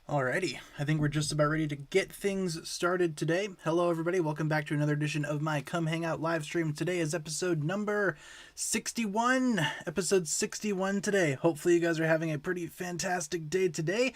Alrighty, I think we're just about ready to get things started today. Hello, everybody. Welcome back to another edition of my Come Hang Out live stream. Today is episode number 61. Episode 61 today. Hopefully, you guys are having a pretty fantastic day today.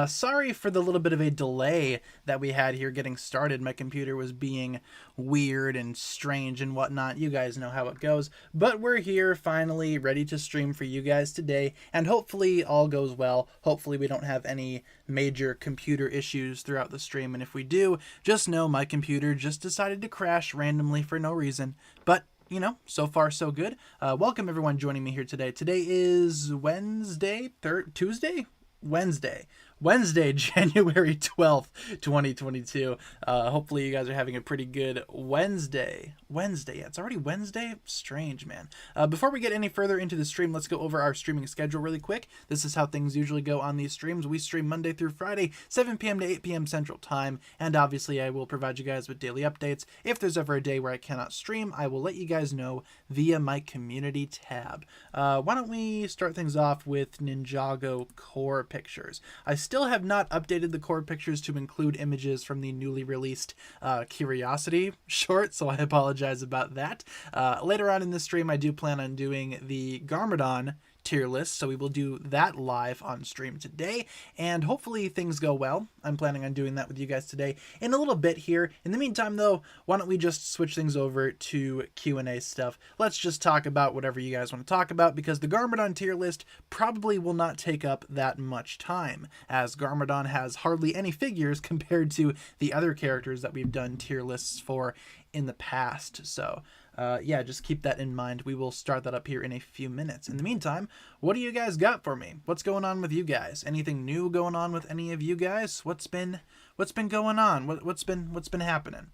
Sorry for the little bit of a delay that we had here getting started. My computer was being weird and strange and whatnot. You guys know how it goes. But we're here finally, ready to stream for you guys today. And hopefully, all goes well. Hopefully, we don't have any major computer issues throughout the stream, and if we do, just know my computer just decided to crash randomly for no reason. But you know, so far so good. Welcome everyone joining me here today. Today is Wednesday, January 12th, 2022. Hopefully you guys are having a pretty good Wednesday. Yeah, it's already Wednesday? Strange, man. Before we get any further into the stream, let's go over our streaming schedule really quick. This is how things usually go on these streams. We stream Monday through Friday, 7 p.m. to 8 p.m. Central Time, and obviously I will provide you guys with daily updates. If there's ever a day where I cannot stream, I will let you guys know via my community tab. Why don't we start things off with Ninjago core pictures. I still have not updated the core pictures to include images from the newly released Curiosity short, so I apologize about that. Later on in the stream, I do plan on doing the Garmadon tier list, so we will do that live on stream today, and hopefully things go well. I'm planning on doing that with you guys today in a little bit here. In the meantime, though, why don't we just switch things over to Q&A stuff. Let's just talk about whatever you guys want to talk about, because the Garmadon tier list probably will not take up that much time, as Garmadon has hardly any figures compared to the other characters that we've done tier lists for in the past. So yeah, just keep that in mind. We will start that up here in a few minutes. In the meantime, what do you guys got for me? What's going on with you guys? Anything new going on with any of you guys? What's been going on? What's been happening?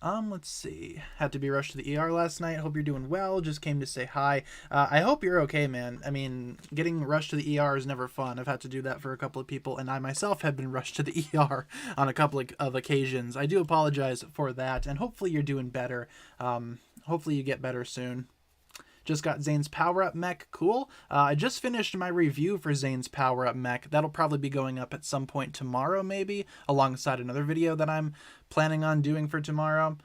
Let's see. Had to be rushed to the ER last night. Hope you're doing well. Just came to say hi. I hope you're okay, man. I mean, getting rushed to the ER is never fun. I've had to do that for a couple of people, and I myself have been rushed to the ER on a couple of occasions. I do apologize for that, and hopefully you're doing better. Hopefully you get better soon. Just got Zane's power-up mech. Cool. I just finished my review for Zane's power-up mech. That'll probably be going up at some point tomorrow, maybe, alongside another video that I'm planning on doing for tomorrow.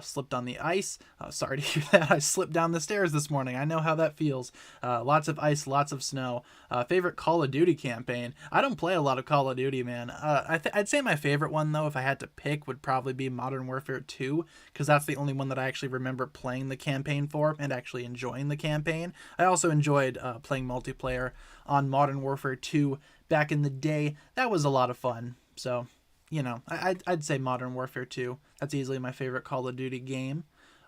Slipped on the ice. Sorry to hear that. I slipped down the stairs this morning. I know how that feels. Lots of ice, lots of snow. Favorite Call of Duty campaign. I don't play a lot of Call of Duty, man. I'd say my favorite one, though, if I had to pick, would probably be Modern Warfare 2, because that's the only one that I actually remember playing the campaign for and actually enjoying the campaign. I also enjoyed playing multiplayer on Modern Warfare 2 back in the day. That was a lot of fun. So, you know, I'd say Modern Warfare 2. That's easily my favorite Call of Duty game.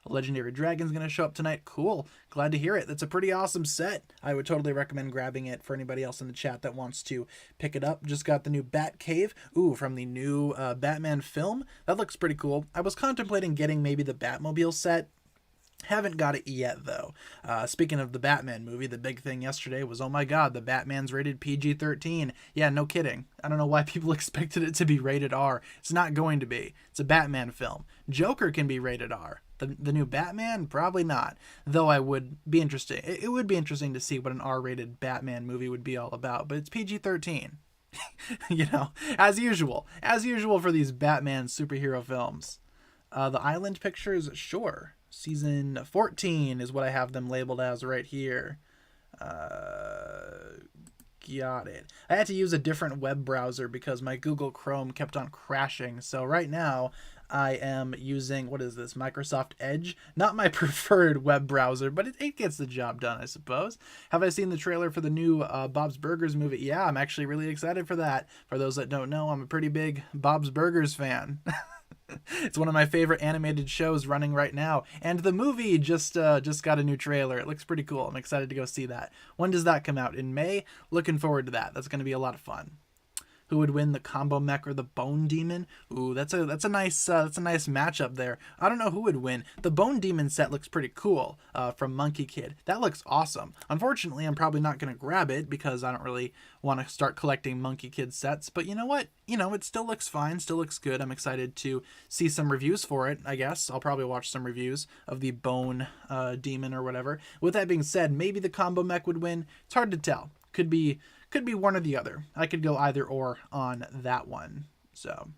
A Legendary Dragon's going to show up tonight. Cool. Glad to hear it. That's a pretty awesome set. I would totally recommend grabbing it for anybody else in the chat that wants to pick it up. Just got the new Bat Cave. Ooh, from the new Batman film. That looks pretty cool. I was contemplating getting maybe the Batmobile set. Haven't got it yet, though. Speaking of the Batman movie, the big thing yesterday was, oh my god, the Batman's rated PG-13. Yeah, no kidding. I don't know why people expected it to be rated R. It's not going to be. It's a Batman film. Joker can be rated R. The new Batman? Probably not. Though I would be interested. It would be interesting to see what an R-rated Batman movie would be all about, but it's PG-13. You know, as usual. As usual for these Batman superhero films. The Island pictures? Sure. Season 14 is what I have them labeled as right here. Got it. I had to use a different web browser because my Google Chrome kept on crashing. So right now I am using, what is this, Microsoft Edge? Not my preferred web browser, but it gets the job done, I suppose. Have I seen the trailer for the new Bob's Burgers movie? Yeah, I'm actually really excited for that. For those that don't know, I'm a pretty big Bob's Burgers fan. It's one of my favorite animated shows running right now, and the movie just got a new trailer. It looks pretty cool. I'm excited to go see that. When does that come out? In May? Looking forward to that. That's going to be a lot of fun. Who would win, the combo mech or the bone demon? Ooh, that's a nice matchup there. I don't know who would win. The bone demon set looks pretty cool from Monkey Kid. That looks awesome. Unfortunately, I'm probably not going to grab it because I don't really want to start collecting Monkey Kid sets. But you know what? You know, it still looks fine, still looks good. I'm excited to see some reviews for it, I guess. I'll probably watch some reviews of the bone demon or whatever. With that being said, maybe the combo mech would win. It's hard to tell. Could be could be one or the other. I could go either or on that one. So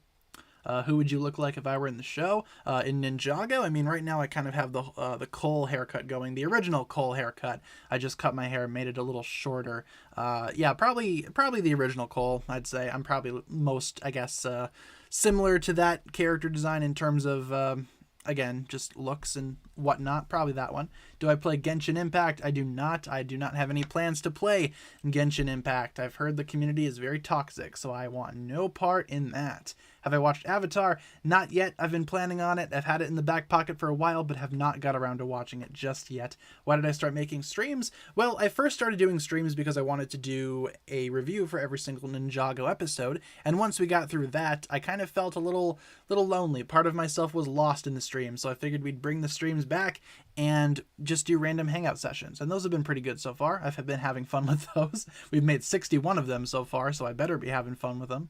who would you look like if I were in the show? In Ninjago, I mean, right now I kind of have the Cole haircut going, the original Cole haircut. I just cut my hair, made it a little shorter. Yeah, probably the original Cole, I'd say. I'm probably most, I guess, similar to that character design in terms of, again, just looks and whatnot. Probably that one. Do I play Genshin Impact? I do not. I do not have any plans to play Genshin Impact. I've heard the community is very toxic, so I want no part in that. Have I watched Avatar? Not yet. I've been planning on it. I've had it in the back pocket for a while, but have not got around to watching it just yet. Why did I start making streams? Well, I first started doing streams because I wanted to do a review for every single Ninjago episode, and once we got through that, I kind of felt a little lonely. Part of myself was lost in the stream, so I figured we'd bring the streams back and just do random hangout sessions, and those have been pretty good so far. I've been having fun with those. We've made 61 of them so far, so I better be having fun with them.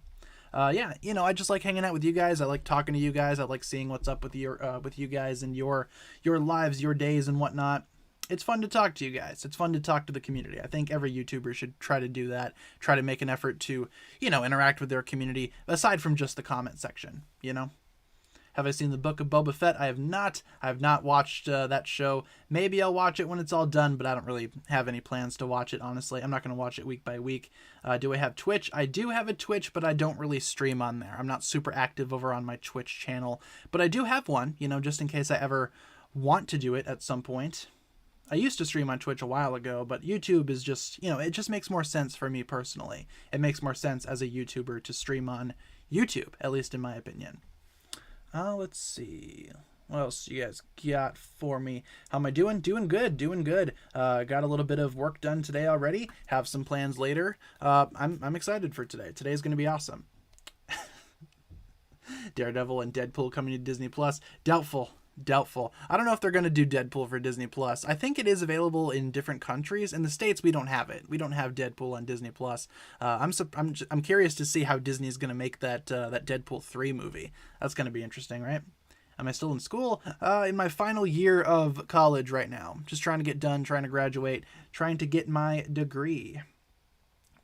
Yeah, you know, I just like hanging out with you guys. I like talking to you guys. I like seeing what's up with you guys and your lives, your days, and whatnot. It's fun to talk to you guys. It's fun to talk to the community. I think every YouTuber should try to do that. Try to make an effort to, you know, interact with their community aside from just the comment section. You know. Have I seen the Book of Boba Fett? I have not. I have not watched that show. Maybe I'll watch it when it's all done, but I don't really have any plans to watch it, honestly. I'm not going to watch it week by week. Do I have Twitch? I do have a Twitch, but I don't really stream on there. I'm not super active over on my Twitch channel, but I do have one, you know, just in case I ever want to do it at some point. I used to stream on Twitch a while ago, but YouTube is just, you know, it just makes more sense for me personally. It makes more sense as a YouTuber to stream on YouTube, at least in my opinion. Let's see. What else you guys got for me? How am I doing? Doing good. Got a little bit of work done today already. Have some plans later. I'm excited for today. Today's going to be awesome. Daredevil and Deadpool coming to Disney Plus. Doubtful. I don't know if they're going to do Deadpool for Disney Plus. I think it is available in different countries. In the States, we don't have it. We don't have Deadpool on Disney Plus. I'm curious to see how Disney is going to make that Deadpool 3 movie. That's going to be interesting, right? Am I still in school? In my final year of college right now. Just trying to get done, trying to graduate, trying to get my degree.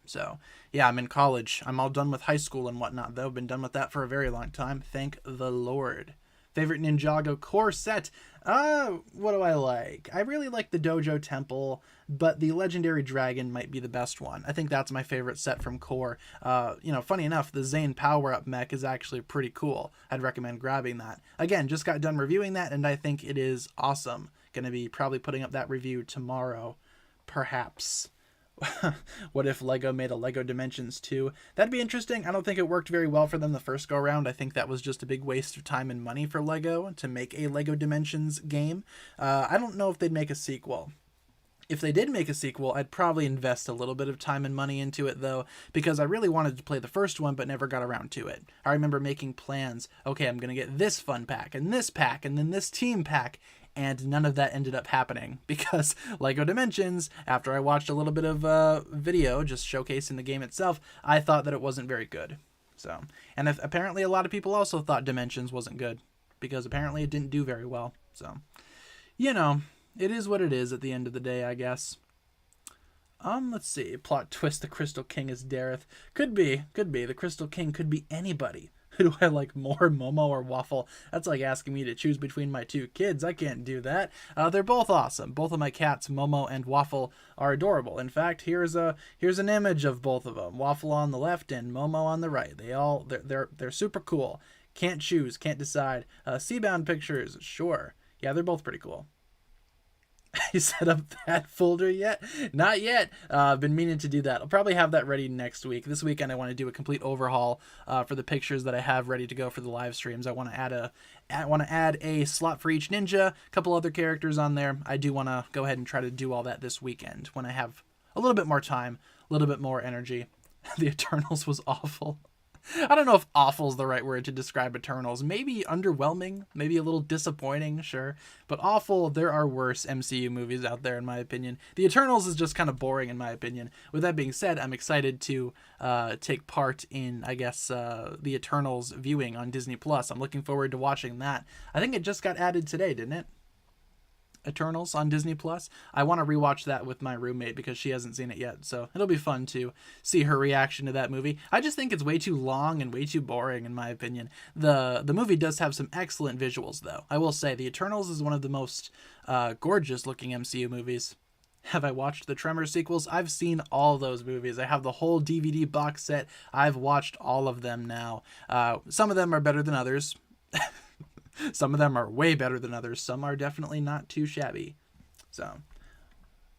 So, yeah, I'm in college. I'm all done with high school and whatnot, though. Been done with that for a very long time. Thank the Lord. Favorite Ninjago core set? What do I like? I really like the Dojo Temple, but the Legendary Dragon might be the best one. I think that's my favorite set from core. You know, funny enough, the Zane power-up mech is actually pretty cool. I'd recommend grabbing that. Again, just got done reviewing that, and I think it is awesome. Gonna be probably putting up that review tomorrow, perhaps. What if Lego made a Lego Dimensions 2? That'd be interesting. I don't think it worked very well for them the first go around. I think that was just a big waste of time and money for Lego to make a Lego Dimensions game. I don't know if they'd make a sequel. If they did make a sequel, I'd probably invest a little bit of time and money into it, though, because I really wanted to play the first one but never got around to it. I remember making plans. Okay, I'm going to get this fun pack, and then this team pack, and none of that ended up happening because Lego Dimensions, after I watched a little bit of video just showcasing the game itself, I thought that it wasn't very good. So, and apparently a lot of people also thought Dimensions wasn't good because apparently it didn't do very well. So, you know, it is what it is at the end of the day, I guess. Let's see. Plot twist, the Crystal King is Dareth. Could be. The Crystal King could be anybody. Who do I like more, Momo or Waffle? That's like asking me to choose between my two kids. I can't do that. They're both awesome. Both of my cats, Momo and Waffle, are adorable. In fact, here's an image of both of them. Waffle on the left and Momo on the right. They're super cool. Can't choose, can't decide. Seabound pictures, sure. Yeah, they're both pretty cool. You set up that folder yet? Not yet. I've been meaning to do that. I'll probably have that ready next week. This weekend I want to do a complete overhaul for the pictures that I have ready to go for the live streams. I want to add a slot for each ninja, a couple other characters on there. I do want to go ahead and try to do all that this weekend when I have a little bit more time, a little bit more energy. The Eternals was awful. I don't know if awful is the right word to describe Eternals. Maybe underwhelming, maybe a little disappointing, sure. But awful, there are worse MCU movies out there, in my opinion. The Eternals is just kind of boring, in my opinion. With that being said, I'm excited to take part in, I guess, the Eternals viewing on Disney+. I'm looking forward to watching that. I think it just got added today, didn't it? Eternals on Disney Plus. I want to rewatch that with my roommate because she hasn't seen it yet, so it'll be fun to see her reaction to that movie. I just think it's way too long and way too boring, in my opinion. The movie does have some excellent visuals, though. I will say, The Eternals is one of the most gorgeous looking MCU movies. Have I watched the Tremors sequels? I've seen all those movies. I have the whole DVD box set. I've watched all of them now. Some of them are better than others. Some of them are way better than others. Some are definitely not too shabby. So,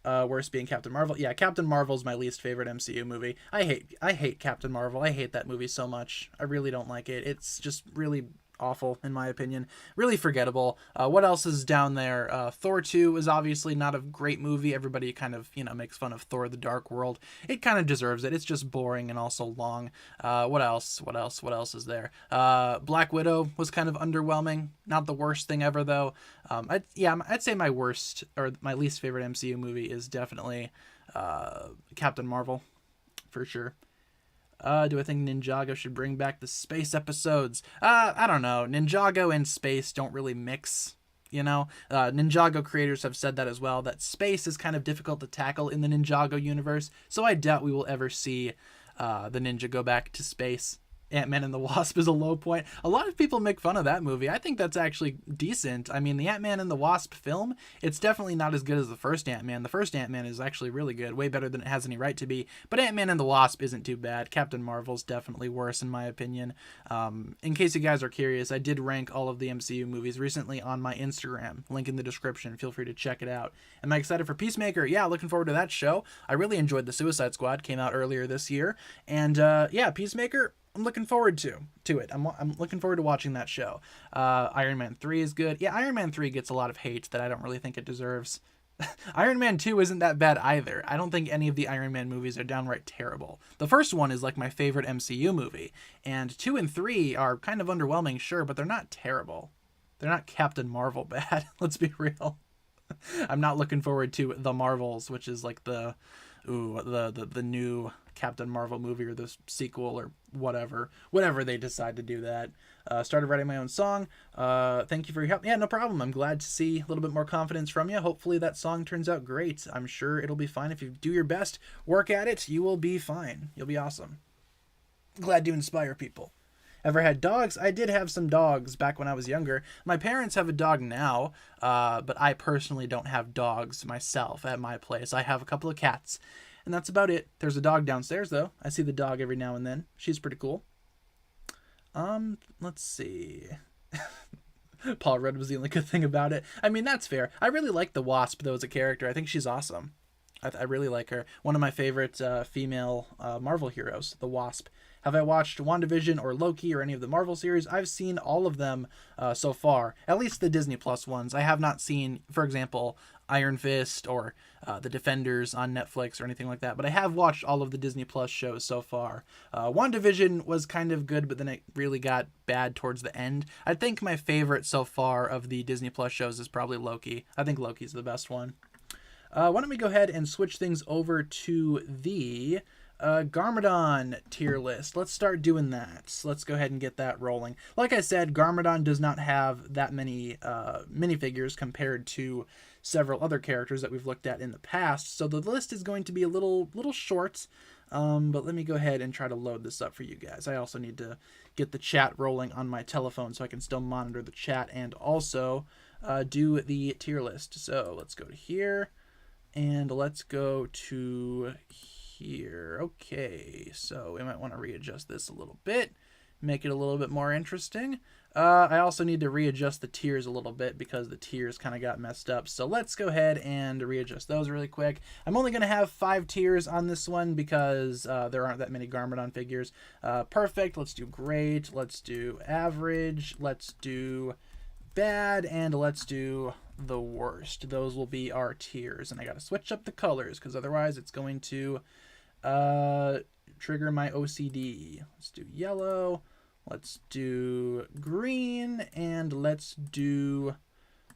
worst being Captain Marvel. Yeah, Captain Marvel's my least favorite MCU movie. I hate Captain Marvel. I hate that movie so much. I really don't like it. It's just really awful, in my opinion. Really forgettable. What else is down there? Thor 2 is obviously not a great movie. Everybody kind of, makes fun of Thor the Dark World. It kind of deserves it. It's just boring and also long. What else? What else is there? Black Widow was kind of underwhelming. Not the worst thing ever, though. I'd say my worst, or my least favorite MCU movie is definitely Captain Marvel, for sure. Do I think Ninjago should bring back the space episodes? I don't know. Ninjago and space don't really mix, Ninjago creators have said that as well, that space is kind of difficult to tackle in the Ninjago universe, so I doubt we will ever see the ninja go back to space. Ant-Man and the Wasp is a low point. A lot of people make fun of that movie. I think that's actually decent. I mean, the Ant-Man and the Wasp film, it's definitely not as good as the first Ant-Man. The first Ant-Man is actually really good, way better than it has any right to be. But Ant-Man and the Wasp isn't too bad. Captain Marvel's definitely worse, in my opinion. In case you guys are curious, I did rank all of the MCU movies recently on my Instagram. Link in the description. Feel free to check it out. Am I excited for Peacemaker? Yeah, looking forward to that show. I really enjoyed The Suicide Squad. Came out earlier this year. And Peacemaker, I'm looking forward to it. I'm looking forward to watching that show. Iron Man 3 is good. Yeah, Iron Man 3 gets a lot of hate that I don't really think it deserves. Iron Man 2 isn't that bad either. I don't think any of the Iron Man movies are downright terrible. The first one is like my favorite MCU movie, and 2 and 3 are kind of underwhelming, sure, but they're not terrible. They're not Captain Marvel bad. Let's be real. I'm not looking forward to The Marvels, which is like the new Captain Marvel movie, or the sequel, or whatever they decide to do that. Started writing my own song. Thank you for your help. Yeah, no problem. I'm glad to see a little bit more confidence from you. Hopefully that song turns out great. I'm sure it'll be fine. If you do your best, work at it, you will be fine. You'll be awesome. Glad to inspire people. Ever had dogs? I did have some dogs back when I was younger. My parents have a dog now, but I personally don't have dogs myself at my place. I have a couple of cats, and that's about it. There's a dog downstairs, though. I see the dog every now and then. She's pretty cool. Let's see. Paul Rudd was the only good thing about it. I mean, that's fair. I really like the Wasp, though, as a character. I think she's awesome. I really like her. One of my favorite female Marvel heroes, the Wasp. Have I watched WandaVision or Loki or any of the Marvel series? I've seen all of them so far, at least the Disney Plus ones. I have not seen, for example, Iron Fist or The Defenders on Netflix or anything like that, but I have watched all of the Disney Plus shows so far. WandaVision was kind of good, but then it really got bad towards the end. I think my favorite so far of the Disney Plus shows is probably Loki. I think Loki's the best one. Why don't we go ahead and switch things over to the Garmadon tier list. Let's start doing that. Let's go ahead and get that rolling. Like I said, Garmadon does not have that many minifigures compared to several other characters that we've looked at in the past, so the list is going to be a little short, but let me go ahead and try to load this up for you guys. I also need to get the chat rolling on my telephone so I can still monitor the chat and also do the tier list. So let's go to here, and let's go to here. Okay, so we might want to readjust this a little bit, make it a little bit more interesting. I also need to readjust the tiers a little bit because the tiers kind of got messed up. So let's go ahead and readjust those really quick. I'm only going to have 5 tiers on this one because there aren't that many Garmadon figures. Perfect. Let's do great. Let's do average. Let's do bad. And let's do the worst. Those will be our tiers. And I got to switch up the colors because otherwise it's going to trigger my OCD. Let's do yellow. Let's do green, and let's do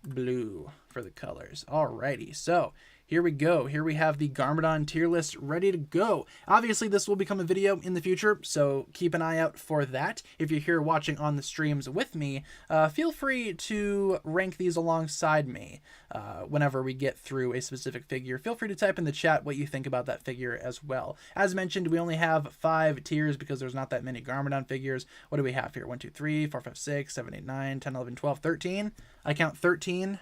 blue for the colors. Alrighty, so here we go. Here we have the Garmadon tier list ready to go. Obviously, this will become a video in the future, so keep an eye out for that. If you're here watching on the streams with me, feel free to rank these alongside me whenever we get through a specific figure. Feel free to type in the chat what you think about that figure as well. As mentioned, we only have 5 tiers because there's not that many Garmadon figures. What do we have here? 1, 2, 3, 4, 5, 6, 7, 8, 9, 10, 11, 12, 13. I count 13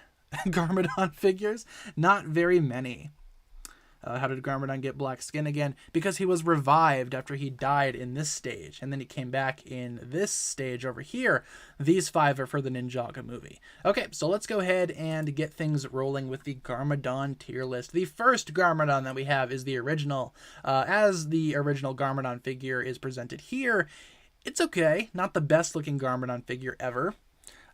Garmadon figures. Not very many. How did Garmadon get black skin again? Because he was revived after he died in this stage, and then he came back in this stage over here. These 5 are for the Ninjaga movie. Okay, so let's go ahead and get things rolling with the Garmadon tier list. The first Garmadon that we have is the original. As the original Garmadon figure is presented here, it's okay. Not the best looking Garmadon figure ever.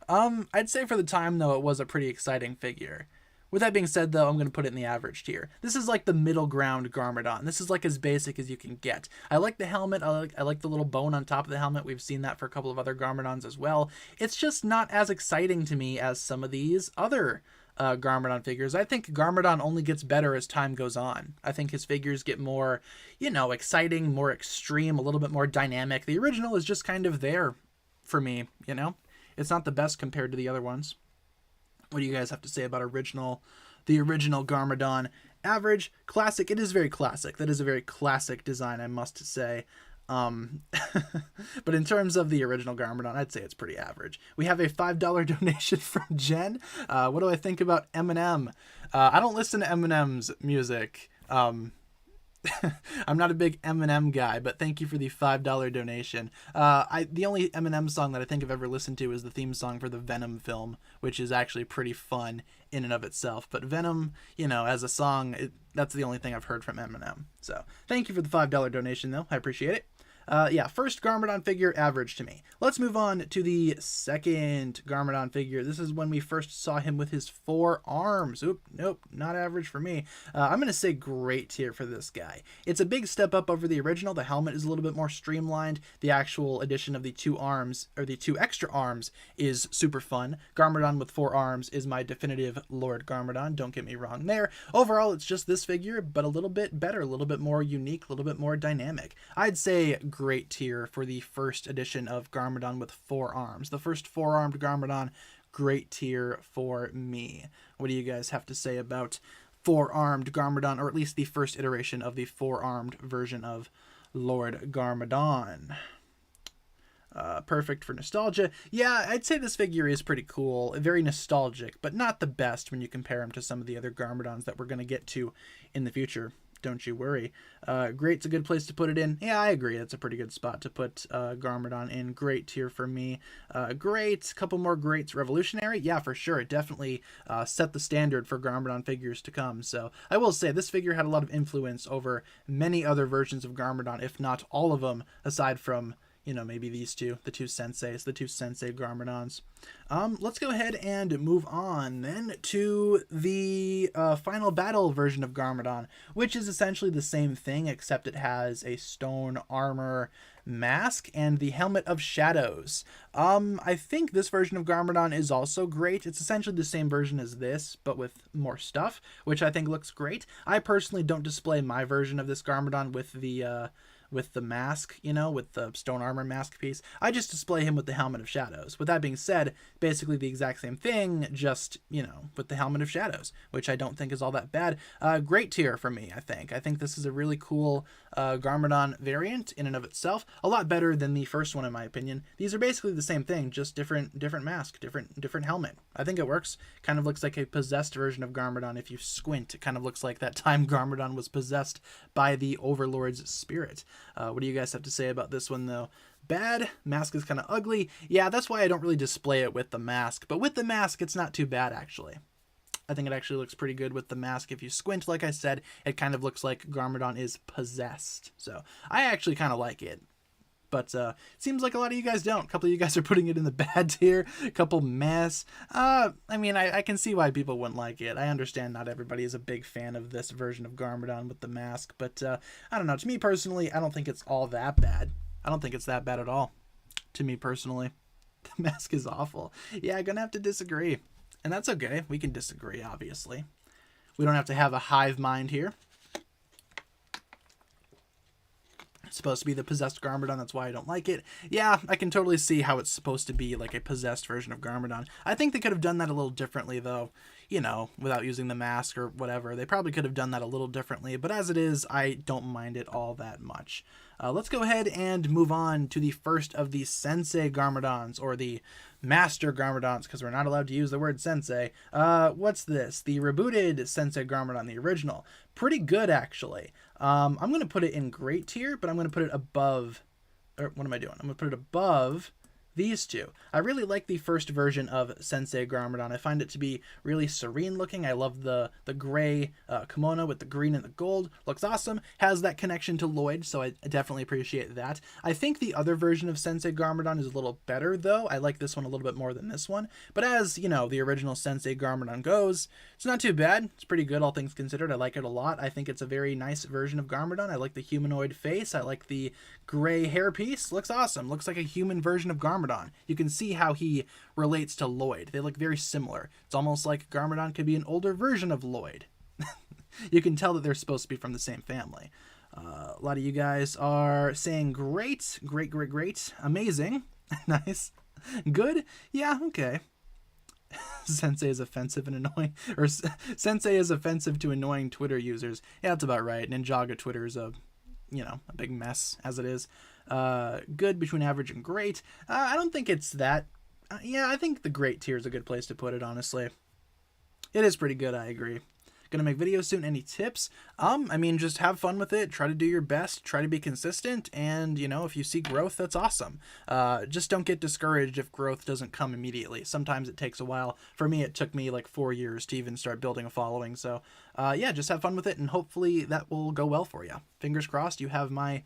I'd say for the time, though, it was a pretty exciting figure. With that being said, though, I'm going to put it in the average tier. This is like the middle ground Garmadon. This is like as basic as you can get. I like the helmet. I like the little bone on top of the helmet. We've seen that for a couple of other Garmadons as well. It's just not as exciting to me as some of these other Garmadon figures. I think Garmadon only gets better as time goes on. I think his figures get more, you know, exciting, more extreme, a little bit more dynamic. The original is just kind of there for me, you know? It's not the best compared to the other ones. What do you guys have to say about the original Garmadon? Average, classic. It is very classic. That is a very classic design, I must say. But in terms of the original Garmadon, I'd say it's pretty average. We have a $5 donation from Jen. What do I think about Eminem? I don't listen to Eminem's music. I'm not a big Eminem guy, but thank you for the $5 donation. The only Eminem song that I think I've ever listened to is the theme song for the Venom film, which is actually pretty fun in and of itself. But Venom, you know, as a song, that's the only thing I've heard from Eminem. So thank you for the $5 donation, though. I appreciate it. Yeah, first Garmadon figure, average to me. Let's move on to the second Garmadon figure. This is when we first saw him with his 4 arms. Oop, nope, not average for me. I'm going to say great tier for this guy. It's a big step up over the original. The helmet is a little bit more streamlined. The actual addition of the 2 arms, or the 2 extra arms, is super fun. Garmadon with 4 arms is my definitive Lord Garmadon. Don't get me wrong there. Overall, it's just this figure, but a little bit better, a little bit more unique, a little bit more dynamic. I'd say great tier for the first edition of Garmadon with 4 arms. The first 4-armed Garmadon, great tier for me. What do you guys have to say about 4-armed Garmadon, or at least the first iteration of the 4-armed version of Lord Garmadon? Perfect for nostalgia. Yeah, I'd say this figure is pretty cool, very nostalgic, but not the best when you compare him to some of the other Garmadons that we're going to get to in the future. Don't you worry. Great's a good place to put it in. Yeah, I agree. That's a pretty good spot to put Garmadon in. Great tier for me. Great. Couple more greats. Revolutionary? Yeah, for sure. It definitely set the standard for Garmadon figures to come. So I will say this figure had a lot of influence over many other versions of Garmadon, if not all of them, aside from, you know, maybe these two, the two Sensei Garmadons. Let's go ahead and move on then to the final battle version of Garmadon, which is essentially the same thing, except it has a stone armor mask and the helmet of shadows. I think this version of Garmadon is also great. It's essentially the same version as this, but with more stuff, which I think looks great. I personally don't display my version of this Garmadon with the mask, you know, with the stone armor mask piece. I just display him with the helmet of shadows. With that being said, basically the exact same thing, just, you know, with the helmet of shadows, which I don't think is all that bad. Great tier for me, I think. I think this is a really cool Garmadon variant in and of itself. A lot better than the first one, in my opinion. These are basically the same thing, just different mask, different helmet. I think it works. Kind of looks like a possessed version of Garmadon. If you squint, it kind of looks like that time Garmadon was possessed by the Overlord's spirit. What do you guys have to say about this one, though? Bad. Mask is kind of ugly. Yeah, that's why I don't really display it with the mask. But with the mask, it's not too bad, actually. I think it actually looks pretty good with the mask. If you squint, like I said, it kind of looks like Garmadon is possessed. So I actually kind of like it. But it seems like a lot of you guys don't. A couple of you guys are putting it in the bad tier. A couple mess. I mean, I can see why people wouldn't like it. I understand not everybody is a big fan of this version of Garmadon with the mask. But I don't know. To me personally, I don't think it's all that bad. I don't think it's that bad at all. To me personally. The mask is awful. Yeah, I'm going to have to disagree. And that's okay. We can disagree, obviously. We don't have to have a hive mind here. It's supposed to be the possessed Garmadon, that's why I don't like it. Yeah, I can totally see how it's supposed to be like a possessed version of Garmadon. I think they could have done that a little differently, though. You know, without using the mask or whatever. They probably could have done that a little differently, but as it is, I don't mind it all that much. Let's go ahead and move on to the first of the Sensei Garmadons, or the Master Garmadons, because we're not allowed to use the word Sensei. What's this? The rebooted Sensei Garmadon, the original. Pretty good, actually. I'm going to put it in great tier, but I'm going to put it above... Or what am I doing? I'm going to put it above these two. I really like the first version of Sensei Garmadon. I find it to be really serene looking. I love the gray kimono with the green and the gold. Looks awesome. Has that connection to Lloyd, so I definitely appreciate that. I think the other version of Sensei Garmadon is a little better, though. I like this one a little bit more than this one. But as, you know, the original Sensei Garmadon goes, it's not too bad. It's pretty good, all things considered. I like it a lot. I think it's a very nice version of Garmadon. I like the humanoid face. I like the gray hairpiece. Looks awesome. Looks like a human version of Garmadon. You can see how he relates to Lloyd. They look very similar. It's almost like Garmadon could be an older version of Lloyd. You can tell that they're supposed to be from the same family. A lot of you guys are saying great, great, great, great, amazing, nice, good, yeah, okay. Sensei is offensive and annoying, or Sensei is offensive to annoying Twitter users. Yeah, that's about right. Ninjaga Twitter is a big mess as it is. Good between average and great. I don't think it's that. Yeah, I think the great tier is a good place to put it, honestly. It is pretty good, I agree. Gonna make videos soon. Any tips? I mean, just have fun with it. Try to do your best. Try to be consistent. And, you know, if you see growth, that's awesome. Just don't get discouraged if growth doesn't come immediately. Sometimes it takes a while. For me, it took me like 4 years to even start building a following. So, yeah, just have fun with it, and hopefully that will go well for you. Fingers crossed. You have my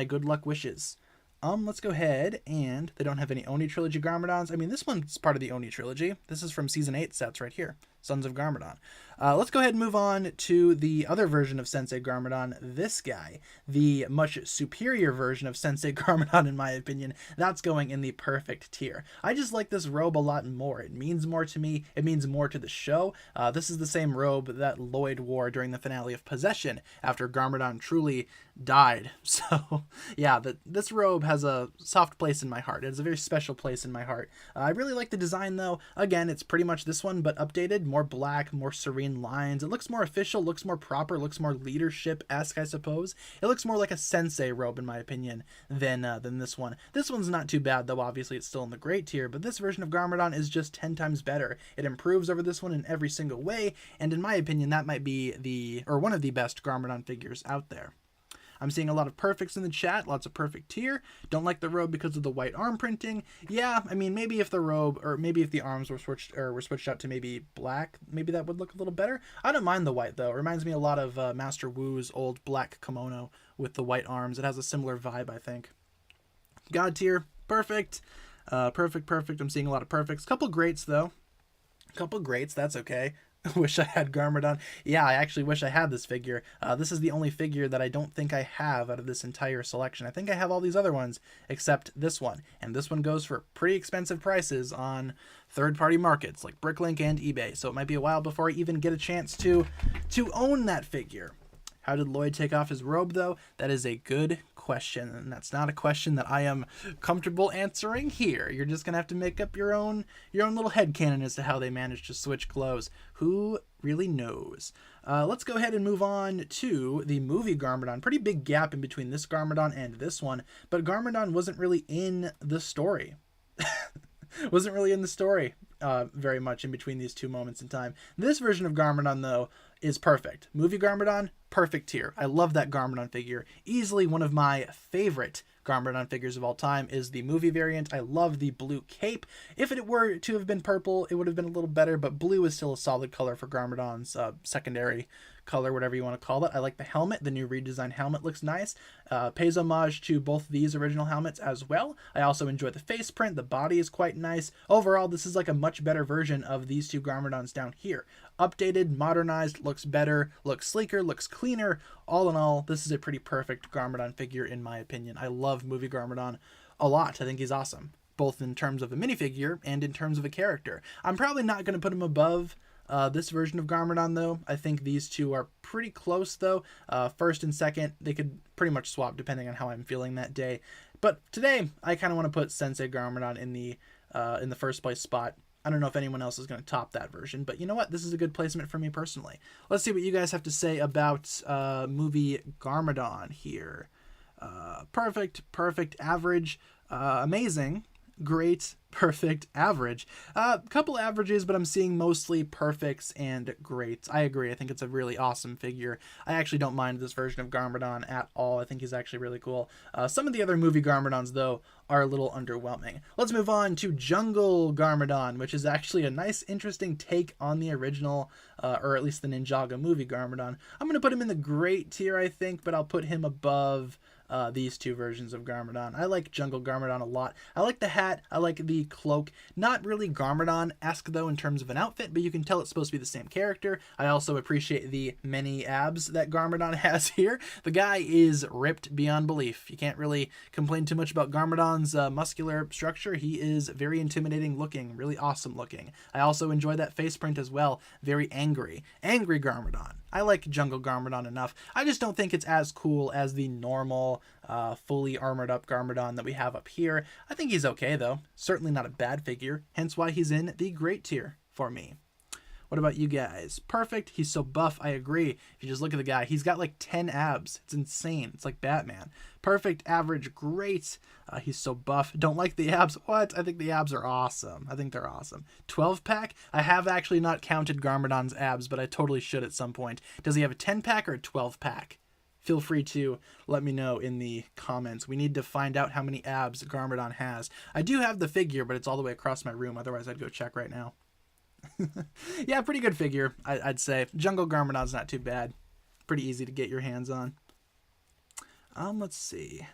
good luck wishes. Let's go ahead, and they don't have any Oni Trilogy Garmadons. I mean, this one's part of the Oni Trilogy. This is from Season 8 sets right here. Sons of Garmadon. Let's go ahead and move on to the other version of Sensei Garmadon, this guy. The much superior version of Sensei Garmadon, in my opinion. That's going in the perfect tier. I just like this robe a lot more. It means more to me. It means more to the show. This is the same robe that Lloyd wore during the finale of Possession, after Garmadon truly died. So, yeah, this robe has a soft place in my heart. It has a very special place in my heart. I really like the design, though. Again, it's pretty much this one, but updated. More black, more serene lines. It looks more official, looks more proper, looks more leadership-esque, I suppose. It looks more like a sensei robe, in my opinion, than this one. This one's not too bad, though. Obviously, it's still in the great tier, but this version of Garmadon is just 10 times better. It improves over this one in every single way, and in my opinion, that might be one of the best Garmadon figures out there. I'm seeing a lot of perfects in the chat, lots of perfect tier. Don't like the robe because of the white arm printing. Yeah, I mean, maybe if the robe, or maybe if the arms were switched out to maybe black, maybe that would look a little better. I don't mind the white, though. It reminds me a lot of Master Wu's old black kimono with the white arms. It has a similar vibe, I think. God tier, perfect. Perfect. I'm seeing a lot of perfects. Couple greats, though. Couple greats, that's okay. Wish I had Garmadon. Yeah, I actually wish I had this figure. This is the only figure that I don't think I have out of this entire selection. I think I have all these other ones, except this one. And this one goes for pretty expensive prices on third-party markets, like Bricklink and eBay. So it might be a while before I even get a chance to own that figure. How did Lloyd take off his robe, though? That is a good question, and that's not a question that I am comfortable answering here. You're just gonna have to make up your own little headcanon as to how they managed to switch clothes. Who really knows? Let's go ahead and move on to the movie Garmadon. Pretty big gap in between this Garmadon and this one, but Garmadon wasn't really in the story. Wasn't really in the story very much in between these two moments in time. This version of Garmadon, though, is perfect. Movie Garmadon, perfect tier. I love that Garmadon figure. Easily one of my favorite Garmadon figures of all time is the movie variant. I love the blue cape. If it were to have been purple, it would have been a little better, but blue is still a solid color for Garmadon's secondary color, whatever you want to call it. I like the helmet. The new redesigned helmet looks nice. Pays homage to both these original helmets as well. I also enjoy the face print. The body is quite nice. Overall, this is like a much better version of these two Garmadons down here. Updated, modernized, looks better, looks sleeker, looks cleaner. All in all, this is a pretty perfect Garmadon figure in my opinion. I love movie Garmadon a lot. I think he's awesome, both in terms of a minifigure and in terms of a character. I'm probably not going to put him above This version of Garmadon, though, I think these two are pretty close, though. First and second, they could pretty much swap depending on how I'm feeling that day. But today, I kind of want to put Sensei Garmadon in the first place spot. I don't know if anyone else is going to top that version, but you know what? This is a good placement for me personally. Let's see what you guys have to say about movie Garmadon here. Perfect, average, amazing, great, perfect, average. Couple averages, but I'm seeing mostly perfects and greats. I agree. I think it's a really awesome figure. I actually don't mind this version of Garmadon at all. I think he's actually really cool. Some of the other movie Garmadons, though, are a little underwhelming. Let's move on to Jungle Garmadon, which is actually a nice, interesting take on the original, or at least the Ninjago movie Garmadon. I'm going to put him in the great tier, I think, but I'll put him above these two versions of Garmadon. I like Jungle Garmadon a lot. I like the hat. I like the cloak. Not really Garmadon-esque, though, in terms of an outfit, but you can tell it's supposed to be the same character. I also appreciate the many abs that Garmadon has here. The guy is ripped beyond belief. You can't really complain too much about Garmadon's muscular structure. He is very intimidating looking, really awesome looking. I also enjoy that face print as well. Very angry. Angry Garmadon. I like Jungle Garmadon enough. I just don't think it's as cool as the normal, fully armored up Garmadon that we have up here. I think he's okay, though. Certainly not a bad figure, hence why he's in the great tier for me. What about you guys? Perfect. He's so buff. I agree. If you just look at the guy, he's got like 10 abs. It's insane. It's like Batman. Perfect, average, great. He's so buff. Don't like the abs. What? I think the abs are awesome. I think they're awesome. 12-pack? I have actually not counted Garmadon's abs, but I totally should at some point. Does he have a 10-pack or a 12-pack? Feel free to let me know in the comments. We need to find out how many abs Garmadon has. I do have the figure, but it's all the way across my room. Otherwise, I'd go check right now. Yeah, pretty good figure, I'd say. Jungle Garmadon's not too bad. Pretty easy to get your hands on. Let's see.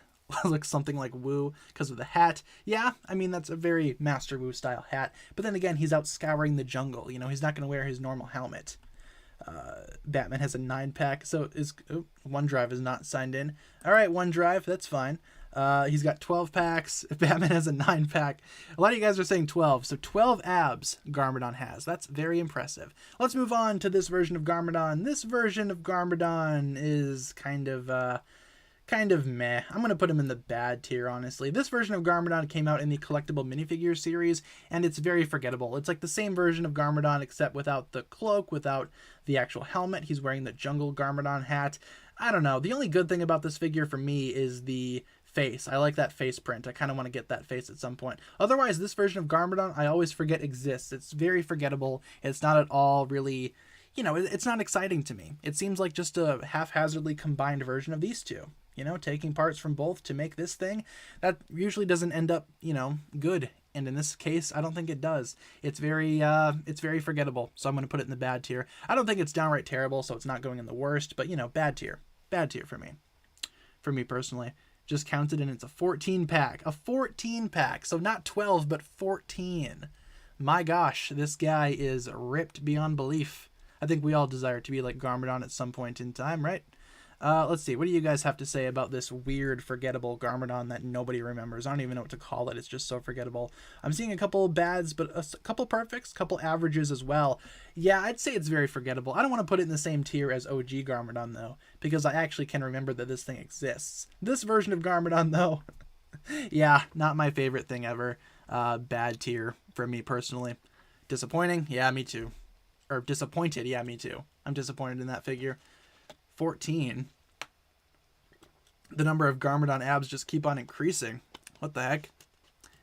Looks something like Wu because of the hat. Yeah, I mean, that's a very Master Wu style hat. But then again, he's out scouring the jungle. You know, he's not going to wear his normal helmet. Batman has a 9-pack, so OneDrive is not signed in. All right, OneDrive, that's fine. He's got 12 packs. Batman has a 9-pack. A lot of you guys are saying 12, so 12 abs Garmadon has. That's very impressive. Let's move on to this version of Garmadon. This version of Garmadon is kind of meh. I'm going to put him in the bad tier, honestly. This version of Garmadon came out in the collectible minifigure series, and it's very forgettable. It's like the same version of Garmadon, except without the cloak, without the actual helmet. He's wearing the Jungle Garmadon hat. I don't know. The only good thing about this figure for me is the face. I like that face print. I kind of want to get that face at some point. Otherwise, this version of Garmadon, I always forget exists. It's very forgettable. It's not at all really, you know, it's not exciting to me. It seems like just a haphazardly combined version of these two. You know, taking parts from both to make this thing, that usually doesn't end up, you know, good. And in this case, I don't think it does. It's very forgettable. So I'm going to put it in the bad tier. I don't think it's downright terrible, so it's not going in the worst. But, you know, bad tier. Bad tier for me. For me personally. Just counted, and it's a 14-pack. A 14-pack. So not 12, but 14. My gosh, this guy is ripped beyond belief. I think we all desire to be like Garmadon at some point in time, right? Let's see. What do you guys have to say about this weird, forgettable Garmadon that nobody remembers? I don't even know what to call it. It's just so forgettable. I'm seeing a couple bads, but a couple perfects, a couple averages as well. Yeah, I'd say it's very forgettable. I don't want to put it in the same tier as OG Garmadon, though, because I actually can remember that this thing exists. This version of Garmadon, though, yeah, not my favorite thing ever. Bad tier for me personally. Disappointing? Yeah, me too. Or disappointed? Yeah, me too. I'm disappointed in that figure. 14. The number of Garmadon abs just keep on increasing. What the heck?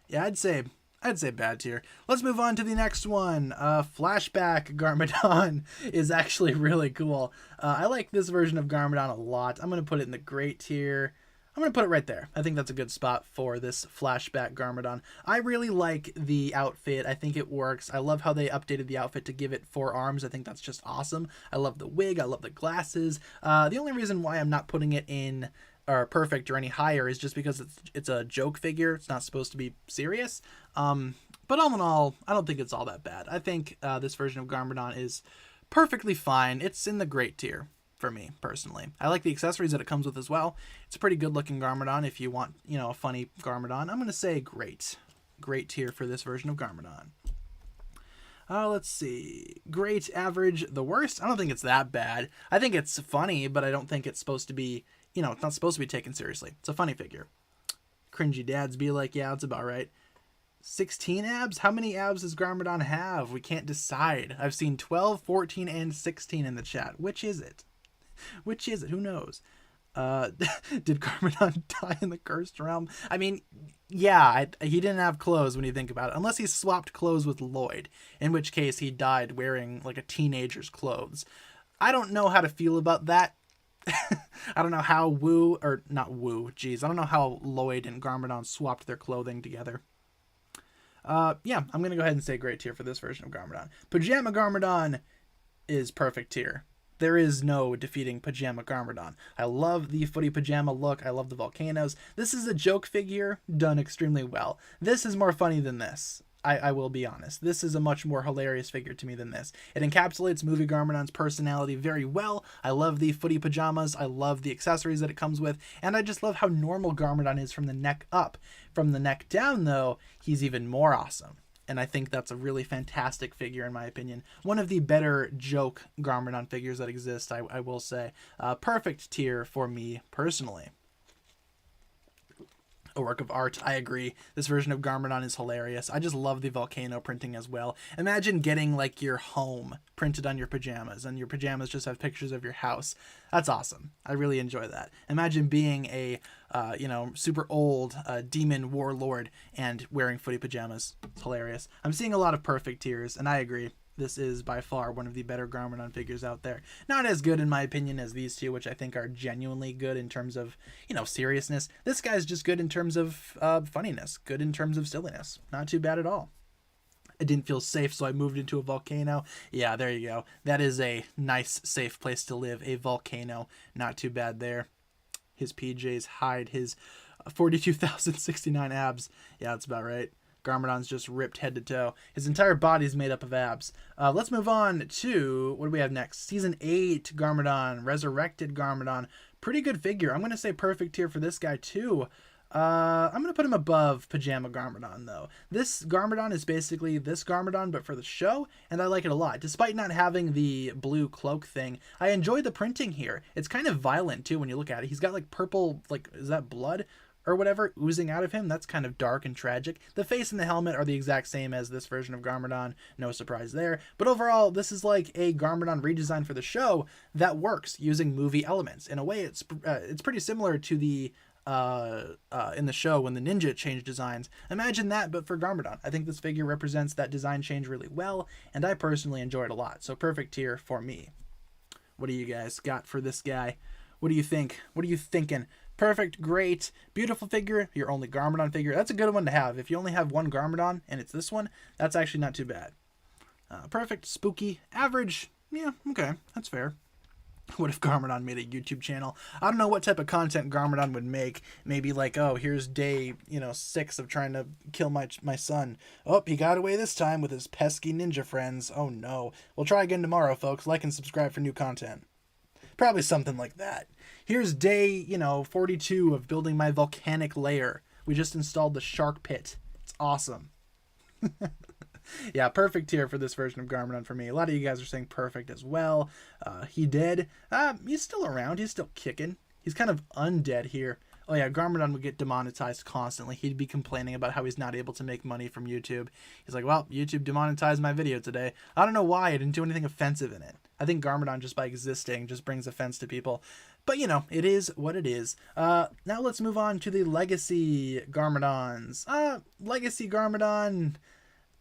Yeah, I'd say bad tier. Let's move on to the next one. Flashback Garmadon is actually really cool. I like this version of Garmadon a lot. I'm going to put it in the great tier. I'm going to put it right there. I think that's a good spot for this flashback Garmadon. I really like the outfit. I think it works. I love how they updated the outfit to give it 4 arms. I think that's just awesome. I love the wig. I love the glasses. The only reason why I'm not putting it in or perfect or any higher is just because it's a joke figure. It's not supposed to be serious. But all in all, I don't think it's all that bad. I think this version of Garmadon is perfectly fine. It's in the great tier for me personally. I like the accessories that it comes with as well. It's a pretty good looking Garmadon if you want, you know, a funny Garmadon. I'm going to say great tier for this version of Garmadon. Let's see. Great, average, the worst? I don't think it's that bad. I think it's funny, but I don't think it's supposed to be, it's not supposed to be taken seriously. It's a funny figure. Cringy dads be like, yeah, that's about right. 16 abs? How many abs does Garmadon have? We can't decide. I've seen 12, 14, and 16 in the chat. Which is it? Which is it? Who knows? Did Garmadon die in the Cursed Realm? I mean, yeah, he didn't have clothes when you think about it. Unless he swapped clothes with Lloyd, in which case he died wearing like a teenager's clothes. I don't know how to feel about that. I don't know how I don't know how Lloyd and Garmadon swapped their clothing together. Yeah, I'm going to go ahead and say great tier for this version of Garmadon. Pajama Garmadon is perfect tier. There is no defeating Pajama Garmadon. I love the footy pajama look. I love the volcanoes. This is a joke figure done extremely well. This is more funny than this. I will be honest. This is a much more hilarious figure to me than this. It encapsulates movie Garmadon's personality very well. I love the footy pajamas. I love the accessories that it comes with. And I just love how normal Garmadon is from the neck up. From the neck down, though, he's even more awesome. And I think that's a really fantastic figure, in my opinion. One of the better joke Garmadon figures that exist, I will say. Perfect tier for me, personally. A work of art, I agree. This version of Garmadon is hilarious. I just love the volcano printing as well. Imagine getting like your home printed on your pajamas, and your pajamas just have pictures of your house. That's awesome. I really enjoy that. Imagine being a super old demon warlord and wearing footy pajamas. It's hilarious. I'm seeing a lot of perfect tiers, and I agree. This is by far one of the better Garmadon figures out there. Not as good, in my opinion, as these two, which I think are genuinely good in terms of, seriousness. This guy's just good in terms of funniness, good in terms of silliness. Not too bad at all. I didn't feel safe, so I moved into a volcano. Yeah, there you go. That is a nice, safe place to live, a volcano. Not too bad there. His PJs hide his 42,069 abs. Yeah, that's about right. Garmadon's just ripped head to toe. His entire body's made up of abs. Let's move on to, what do we have next? Season 8 Garmadon, Resurrected Garmadon. Pretty good figure. I'm going to say perfect tier for this guy too. I'm going to put him above Pajama Garmadon, though. This Garmadon is basically this Garmadon, but for the show, and I like it a lot. Despite not having the blue cloak thing, I enjoy the printing here. It's kind of violent, too, when you look at it. He's got, like, purple, like, is that blood? Or whatever, oozing out of him. That's kind of dark and tragic. The face and the helmet are the exact same as this version of Garmadon. No surprise there. But overall, this is like a Garmadon redesign for the show that works using movie elements. In a way, it's pretty similar to the in the show when the ninja changed designs. Imagine that, but for Garmadon. I think this figure represents that design change really well, and I personally enjoy it a lot. So perfect tier for me. What do you guys got for this guy? What do you think? What are you thinking? Perfect, great, beautiful figure, your only Garmadon figure. That's a good one to have. If you only have one Garmadon and it's this one, that's actually not too bad. Perfect, spooky, average. Yeah, okay, that's fair. What if Garmadon made a YouTube channel? I don't know what type of content Garmadon would make. Maybe like, oh, here's day, 6 of trying to kill my son. Oh, he got away this time with his pesky ninja friends. Oh no. We'll try again tomorrow, folks. Like and subscribe for new content. Probably something like that. Here's day, 42 of building my volcanic lair. We just installed the shark pit. It's awesome. Yeah, perfect tier for this version of Garmadon for me. A lot of you guys are saying perfect as well. He dead. He's still around. He's still kicking. He's kind of undead here. Oh yeah, Garmadon would get demonetized constantly. He'd be complaining about how he's not able to make money from YouTube. He's like, well, YouTube demonetized my video today. I don't know why. I didn't do anything offensive in it. I think Garmadon, just by existing, just brings offense to people. But, it is what it is. Now let's move on to the Legacy Garmadons. Legacy Garmadon,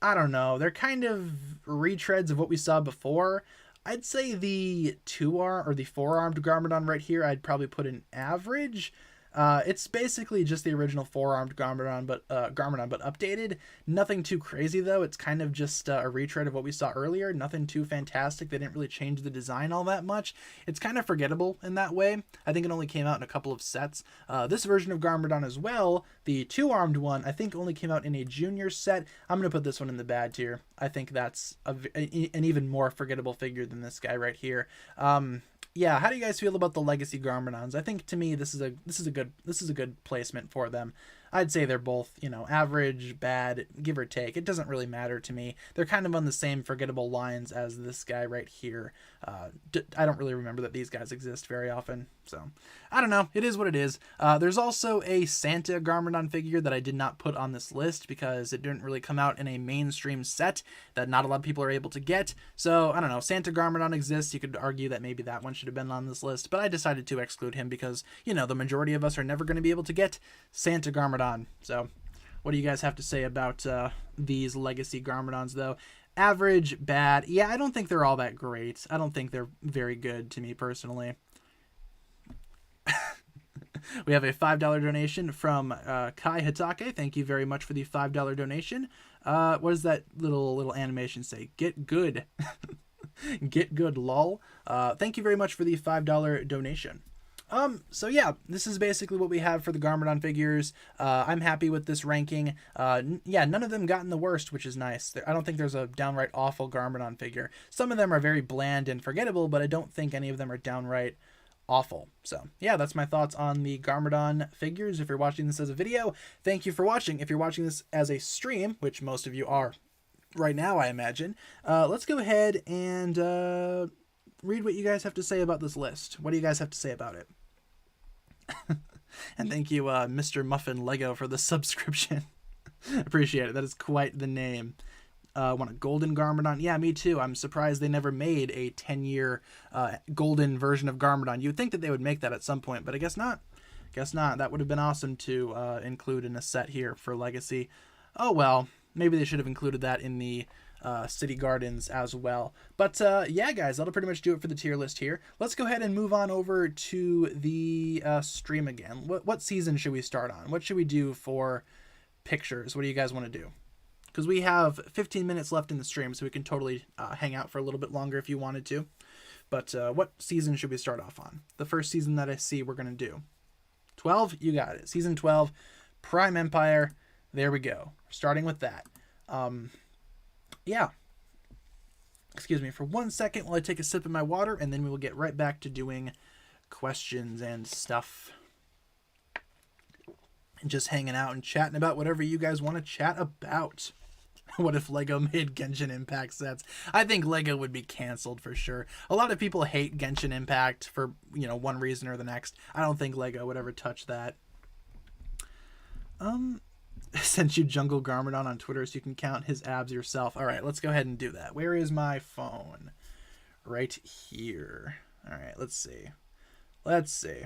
I don't know. They're kind of retreads of what we saw before. I'd say the 4-armed Garmadon right here, I'd probably put an average. It's basically just the original 4-armed Garmadon, but updated. Nothing too crazy though. It's kind of just a retread of what we saw earlier. Nothing too fantastic. They didn't really change the design all that much. It's kind of forgettable in that way. I think it only came out in a couple of sets. This version of Garmadon as well, the 2-armed one, I think only came out in a junior set. I'm gonna put this one in the bad tier. I think that's an even more forgettable figure than this guy right here. Yeah, how do you guys feel about the Legacy Garmadons? I think to me this is a good placement for them. I'd say they're both, you know, average, bad, give or take. It doesn't really matter to me. They're kind of on the same forgettable lines as this guy right here. I don't really remember that these guys exist very often, so I don't know. It is what it is. There's also a Santa Garmadon figure that I did not put on this list because it didn't really come out in a mainstream set that not a lot of people are able to get. So I don't know. Santa Garmadon exists. You could argue that maybe that one should have been on this list, but I decided to exclude him because, you know, the majority of us are never going to be able to get Santa Garmadon. So what do you guys have to say about these legacy Garmadons, though? Average, bad. Yeah, I don't think they're all that great. I don't think they're very good to me personally. We have a $5 donation from Kai Hitake. Thank you very much for the $5 donation. What does that little animation say? Get good. Get good, lol. Thank you very much for the $5 donation. So yeah, this is basically what we have for the Garmadon figures. I'm happy with this ranking. Yeah, none of them got in the worst, which is nice. I don't think there's a downright awful Garmadon figure. Some of them are very bland and forgettable, but I don't think any of them are downright awful. So yeah, that's my thoughts on the Garmadon figures. If you're watching this as a video, thank you for watching. If you're watching this as a stream, which most of you are right now, I imagine, let's go ahead and read what you guys have to say about this list. What do you guys have to say about it? And thank you, Mr. Muffin Lego, for the subscription. Appreciate it. That is quite the name. Want a golden Garmadon? Yeah, me too. I'm surprised they never made a 10-year golden version of Garmadon. You would think that they would make that at some point, but I guess not. Guess not. That would have been awesome to include in a set here for Legacy. Oh well, maybe they should have included that in the City Gardens as well. But yeah, guys, that'll pretty much do it for the tier list here. Let's go ahead and move on over to the stream again. What season should we start on? What should we do for pictures? What do you guys want to do? Because we have 15 minutes left in the stream, so we can totally hang out for a little bit longer if you wanted to. But what season should we start off on? The first season that I see we're going to do. 12? You got it. Season 12, Prime Empire. There we go. Starting with that. Yeah. Excuse me for 1 second while I take a sip of my water, and then we will get right back to doing questions and stuff. And just hanging out and chatting about whatever you guys want to chat about. What if Lego made Genshin Impact sets? I think Lego would be canceled for sure. A lot of people hate Genshin Impact for, you know, one reason or the next. I don't think Lego would ever touch that. Sent you Jungle Garmadon on Twitter so you can count his abs yourself. All right, let's go ahead and do that. Where is my phone? Right here. All right, let's see. Let's see.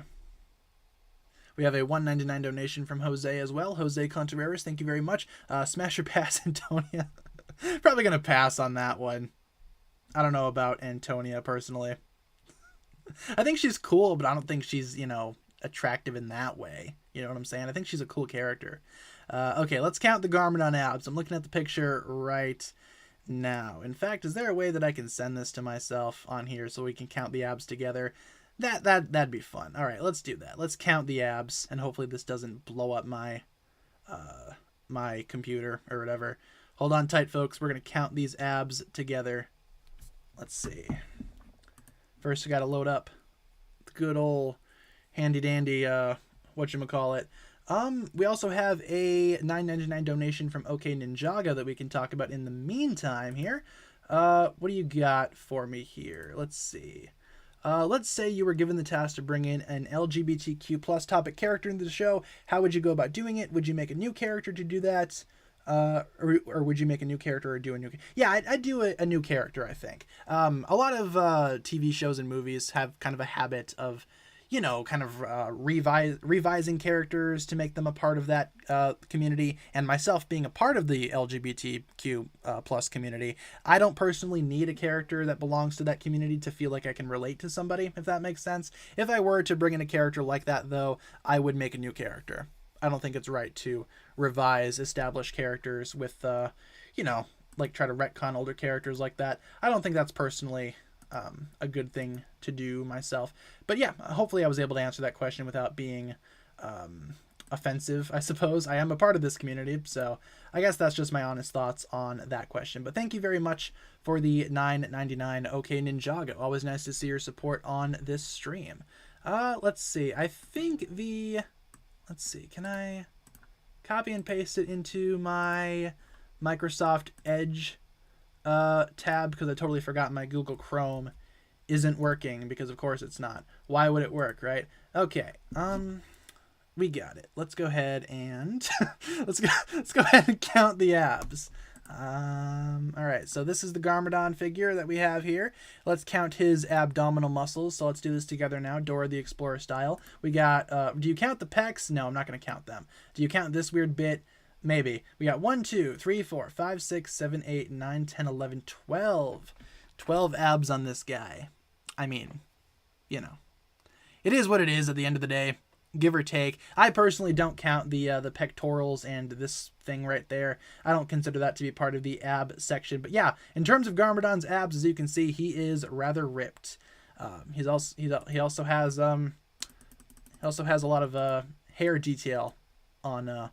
We have a $1.99 donation from Jose as well. Jose Contreras, thank you very much. Smash or pass, Antonia? Probably going to pass on that one. I don't know about Antonia personally. I think she's cool, but I don't think she's, you know, attractive in that way. You know what I'm saying? I think she's a cool character. Okay, let's count the Garmadon abs. I'm looking at the picture right now. In fact, is there a way that I can send this to myself on here so we can count the abs together? That'd be fun. All right, let's do that. Let's count the abs, and hopefully this doesn't blow up my my computer or whatever. Hold on tight, folks. We're gonna count these abs together. Let's see. First, we gotta load up the good old handy dandy whatchamacallit. We also have a $9.99 donation from OK Ninjago that we can talk about in the meantime here. What do you got for me here? Let's see. Let's say you were given the task to bring in an LGBTQ plus topic character into the show. How would you go about doing it? Would you make a new character to do that? Or would you make a new character or do a new... Yeah, I'd do a new character, I think. A lot of TV shows and movies have kind of a habit of, you know, kind of revising characters to make them a part of that community. And myself being a part of the LGBTQ plus community, I don't personally need a character that belongs to that community to feel like I can relate to somebody, if that makes sense. If I were to bring in a character like that, though, I would make a new character. I don't think it's right to revise established characters with, you know, like try to retcon older characters like that. I don't think that's personally a good thing to do myself. But yeah, hopefully I was able to answer that question without being offensive, I suppose. I am a part of this community, so I guess that's just my honest thoughts on that question. But thank you very much for the $9.99 OK Ninjago. Always nice to see your support on this stream. Let's see. I think the... Let's see. Can I copy and paste it into my Microsoft Edge tab, because I totally forgot my Google Chrome isn't working, because of course it's not. Why would it work, right? Okay, we got it. Let's go ahead and let's go ahead and count the abs. All right, so this is the Garmadon figure that we have here. Let's count his abdominal muscles. So let's do this together now, Dora the Explorer style. We got, do you count the pecs? No, I'm not going to count them. Do you count this weird bit? Maybe. We got 1, 2, 3, 4, 5, 6, 7, 8, 9, 10, 11, 12. 12 abs on this guy. I mean, you know, it is what it is at the end of the day. Give or take. I personally don't count the pectorals and this thing right there. I don't consider that to be part of the ab section. But yeah, in terms of Garmadon's abs, as you can see, he is rather ripped. He also has a lot of hair detail on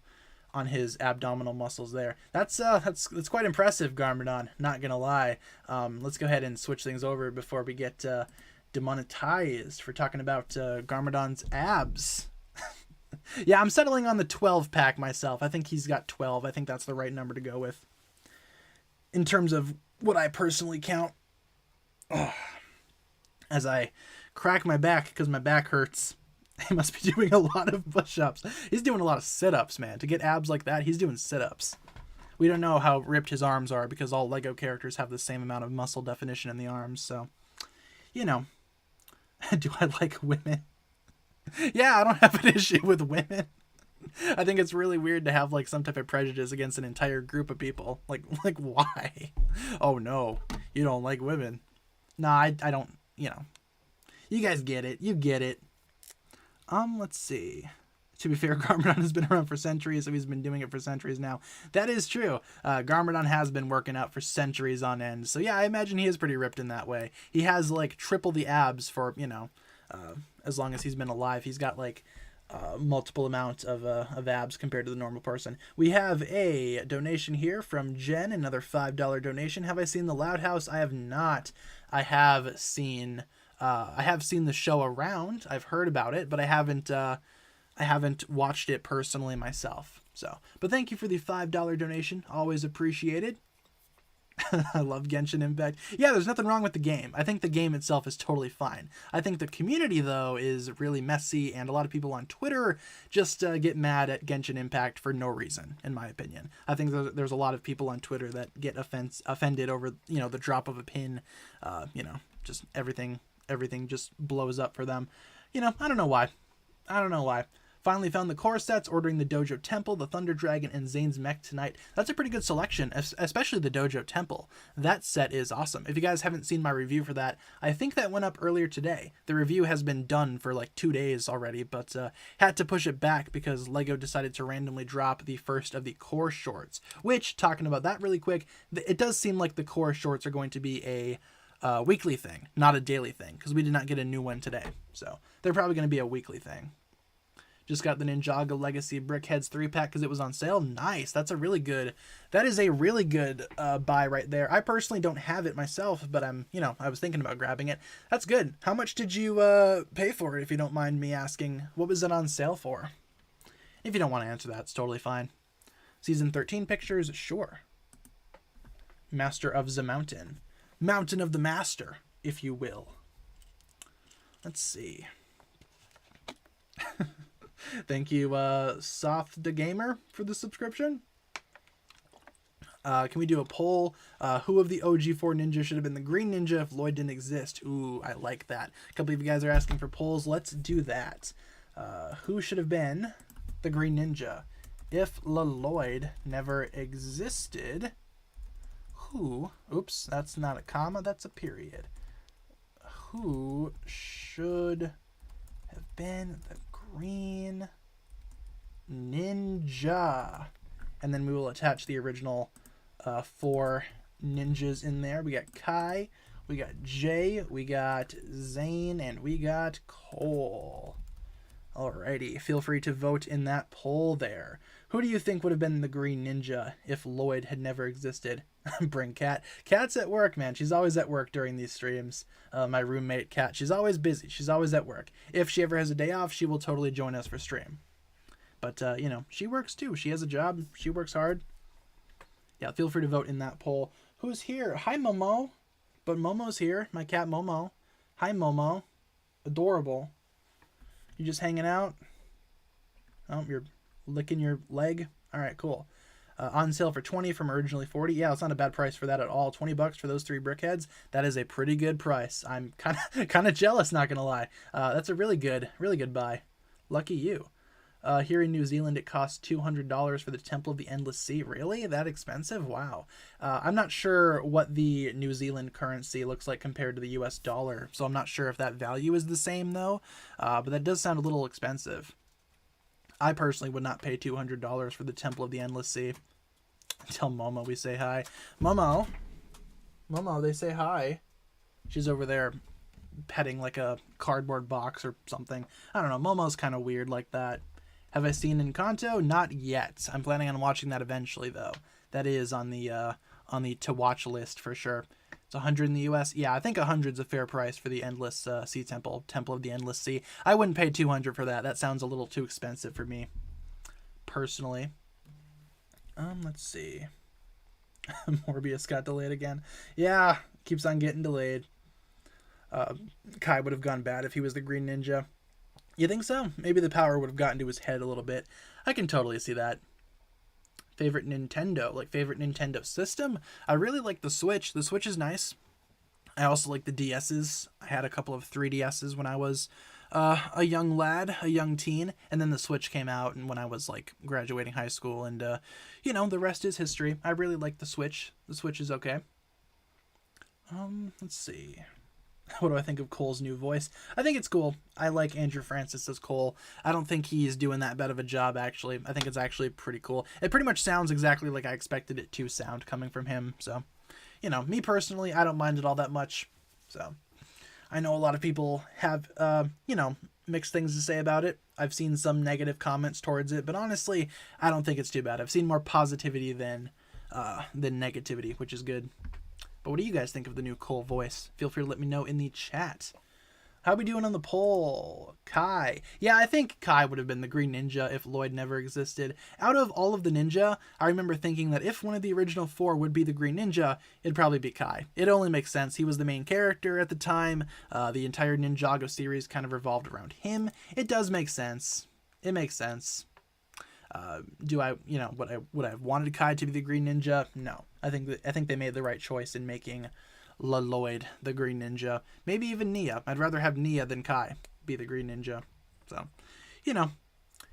his abdominal muscles there. That's quite impressive, Garmadon. Not gonna lie. Let's go ahead and switch things over before we get demonetized for talking about Garmadon's abs. Yeah, I'm settling on the 12 pack myself. I think he's got 12. I think that's the right number to go with in terms of what I personally count. As I crack my back because my back hurts. He must be doing a lot of push-ups. He's doing a lot of sit-ups, man. To get abs like that, he's doing sit-ups. We don't know how ripped his arms are, because all Lego characters have the same amount of muscle definition in the arms, so, you know. Do I like women? Yeah, I don't have an issue with women. I think it's really weird to have, like, some type of prejudice against an entire group of people. Like why? Oh, no, you don't like women. Nah, I don't, you know. You guys get it. You get it. Let's see. To be fair, Garmadon has been around for centuries, so he's been doing it for centuries now. That is true. Garmadon has been working out for centuries on end. So yeah, I imagine he is pretty ripped in that way. He has like triple the abs for, you know, as long as he's been alive. He's got like multiple amounts of abs compared to the normal person. We have a donation here from Jen, another $5 donation. Have I seen The Loud House? I have not. I have seen the show around. I've heard about it, but I haven't watched it personally myself. So, but thank you for the $5 donation. Always appreciated. I love Genshin Impact. Yeah, there's nothing wrong with the game. I think the game itself is totally fine. I think the community, though, is really messy, and a lot of people on Twitter just get mad at Genshin Impact for no reason, in my opinion. I think there's a lot of people on Twitter that get offended over, you know, the drop of a pin. You know, just everything just blows up for them. You know, I don't know why. Finally found the core sets, ordering the Dojo Temple, the Thunder Dragon, and Zane's Mech tonight. That's a pretty good selection, especially the Dojo Temple. That set is awesome. If you guys haven't seen my review for that, I think that went up earlier today. The review has been done for like 2 days already, but had to push it back because LEGO decided to randomly drop the first of the core shorts, which, talking about that really quick, it does seem like the core shorts are going to be a weekly thing, not a daily thing, because we did not get a new one today. So they're probably going to be a weekly thing. Just got the Ninjago Legacy Brickheads 3-pack because it was on sale. Nice. That is a really good buy right there. I personally don't have it myself, but I was thinking about grabbing it. That's good. How much did you pay for it, if you don't mind me asking? What was it on sale for? If you don't want to answer that, it's totally fine. Season 13 pictures? Sure. Master of the Mountain. Mountain of the Master, if you will. Let's see. Thank you, Soft the Gamer, for the subscription. Can we do a poll? Who of the OG4 ninjas should have been the green ninja if Lloyd didn't exist? Ooh, I like that. A couple of you guys are asking for polls. Let's do that. Who should have been the green ninja if Lloyd never existed? Who? Oops, that's not a comma, that's a period. Who should have been the green ninja? And then we will attach the original 4 ninjas in there. We got Kai, we got Jay, we got Zane, and we got Cole. Alrighty, feel free to vote in that poll there. Who do you think would have been the green ninja if Lloyd had never existed? Bring Kat. Kat's at work, man. She's always at work during these streams. My roommate, Kat, she's always busy. She's always at work. If she ever has a day off, she will totally join us for stream. But, you know, she works too. She has a job. She works hard. Yeah, feel free to vote in that poll. Who's here? Hi, Momo. But Momo's here. My cat Momo. Hi, Momo. Adorable. You just hanging out? Oh, you're licking your leg? All right, cool. On sale for 20 from originally 40. Yeah, it's not a bad price for that at all. 20 bucks for those 3 brickheads. That is a pretty good price. I'm kind of jealous, not gonna lie. That's a really good buy. Lucky you. Here in New Zealand, it costs $200 for the Temple of the Endless Sea. Really? That expensive? Wow. I'm not sure what the New Zealand currency looks like compared to the US dollar, so I'm not sure if that value is the same, though. But that does sound a little expensive. I personally would not pay $200 for the Temple of the Endless Sea. Tell Momo we say hi. Momo, they say hi. She's over there petting like a cardboard box or something. I don't know. Momo's kind of weird like that. Have I seen Encanto? Not yet. I'm planning on watching that eventually, though. That is on the to watch list for sure. It's 100 in the U.S. Yeah, I think 100's a fair price for the Endless Sea Temple of the Endless Sea. I wouldn't pay 200 for that. That sounds a little too expensive for me, personally. Let's see. Morbius got delayed again. Yeah, keeps on getting delayed. Kai would have gone bad if he was the Green Ninja. You think so? Maybe the power would have gotten to his head a little bit. I can totally see that. Favorite Nintendo system? I really like the Switch. The Switch is nice. I also like the DS's. I had a couple of 3DS's when I was a young lad, a young teen, and then the Switch came out and when I was like graduating high school, and you know, the rest is history. I really like the Switch. The Switch is okay. Let's see. What do I think of Cole's new voice? I think it's cool. I like Andrew Francis as Cole. I don't think he's doing that bad of a job, actually. I think it's actually pretty cool. It pretty much sounds exactly like I expected it to sound coming from him. So, you know, me personally, I don't mind it all that much. So, I know a lot of people have, you know, mixed things to say about it. I've seen some negative comments towards it, but honestly, I don't think it's too bad. I've seen more positivity than negativity, which is good. But what do you guys think of the new Cole voice? Feel free to let me know in the chat. How we doing on the poll? Kai. Yeah, I think Kai would have been the Green Ninja if Lloyd never existed. Out of all of the ninja, I remember thinking that if one of the original 4 would be the Green Ninja, it'd probably be Kai. It only makes sense. He was the main character at the time. The entire Ninjago series kind of revolved around him. It does make sense. It makes sense. Do I, you know, would I have wanted Kai to be the Green Ninja? No. I think they made the right choice in making Lloyd the Green Ninja. Maybe even Nia. I'd rather have Nia than Kai be the Green Ninja. So, you know,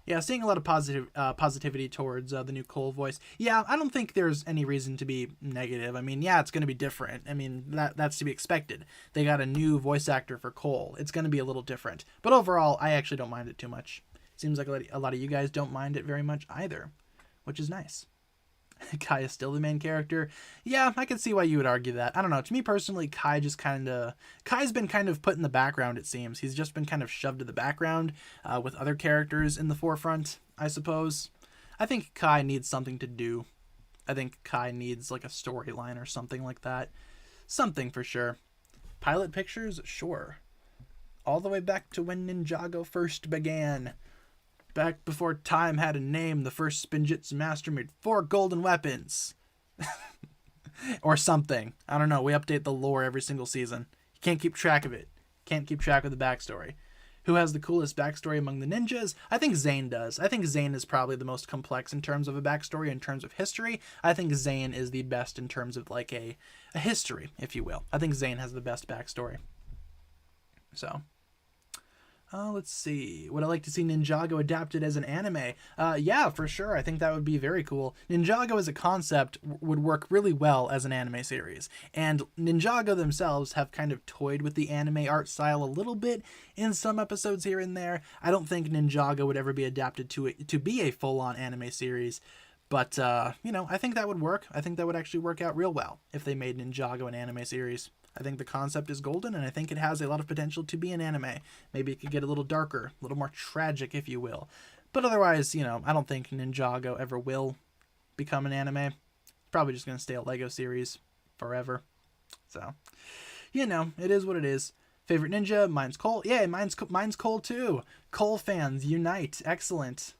yeah, seeing a lot of positivity towards the new Cole voice. Yeah, I don't think there's any reason to be negative. I mean, yeah, it's going to be different. I mean, that's to be expected. They got a new voice actor for Cole. It's going to be a little different. But overall, I actually don't mind it too much. Seems like a lot of you guys don't mind it very much either, which is nice. Kai is still the main character. Yeah, I can see why you would argue that. I don't know. To me personally, Kai's been kind of put in the background, it seems. He's just been kind of shoved to the background with other characters in the forefront, I suppose. I think Kai needs something to do. I think Kai needs like a storyline or something like that. Something for sure. Pilot pictures? Sure. All the way back to when Ninjago first began. Back before time had a name, the first Spinjitzu master made 4 golden weapons. Or something. I don't know. We update the lore every single season. You can't keep track of it. Can't keep track of the backstory. Who has the coolest backstory among the ninjas? I think Zane does. I think Zane is probably the most complex in terms of a backstory, in terms of history. I think Zane is the best in terms of like a history, if you will. I think Zane has the best backstory. So... let's see. Would I like to see Ninjago adapted as an anime? Yeah, for sure. I think that would be very cool. Ninjago as a concept would work really well as an anime series. And Ninjago themselves have kind of toyed with the anime art style a little bit in some episodes here and there. I don't think Ninjago would ever be adapted to be a full-on anime series. But, you know, I think that would work. I think that would actually work out real well if they made Ninjago an anime series. I think the concept is golden, and I think it has a lot of potential to be an anime. Maybe it could get a little darker, a little more tragic, if you will. But otherwise, you know, I don't think Ninjago ever will become an anime. It's probably just going to stay a Lego series forever. So, you know, it is what it is. Favorite ninja? Mine's Cole. Yeah, mine's Cole too. Cole fans, unite. Excellent.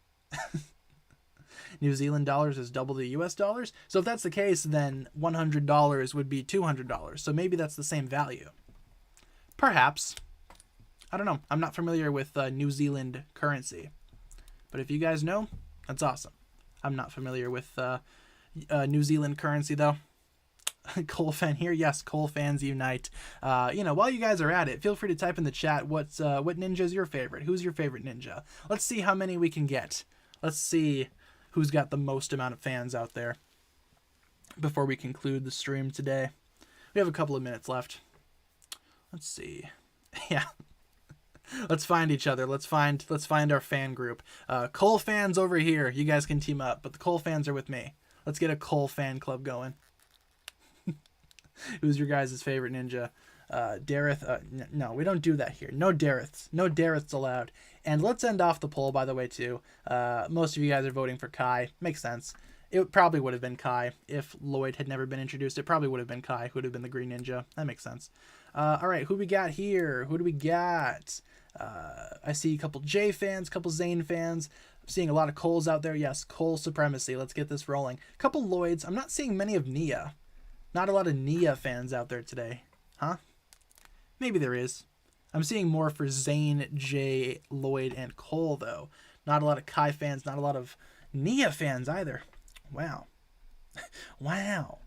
New Zealand dollars is double the US dollars. So if that's the case, then $100 would be $200. So maybe that's the same value. Perhaps. I don't know. I'm not familiar with New Zealand currency. But if you guys know, that's awesome. I'm not familiar with New Zealand currency, though. Cole fan here. Yes, Cole fans unite. While you guys are at it, feel free to type in the chat what ninja is your favorite. Who's your favorite ninja? Let's see how many we can get. Let's see who's got the most amount of fans out there before we conclude the stream today. We have a couple of minutes left. Let's see. Yeah. Let's find each other. Let's find our fan group. Cole fans over here. You guys can team up, but the Cole fans are with me. Let's get a Cole fan club going. Who's your guys' favorite ninja? Dareth. No, we don't do that here. No Dareths. No Dareths allowed. And let's end off the poll, by the way, too. Most of you guys are voting for Kai. Makes sense. It probably would have been Kai if Lloyd had never been introduced. It probably would have been Kai who would have been the green ninja. That makes sense. All right, who we got here? Who do we got? I see a couple J fans, a couple Zane fans. I'm seeing a lot of Coles out there. Yes, Cole supremacy. Let's get this rolling. A couple Lloyds. I'm not seeing many of Nia. Not a lot of Nia fans out there today. Huh? Maybe there is. I'm seeing more for Zane, Jay, Lloyd, and Cole, though. Not a lot of Kai fans. Not a lot of Nia fans either. Wow. Wow.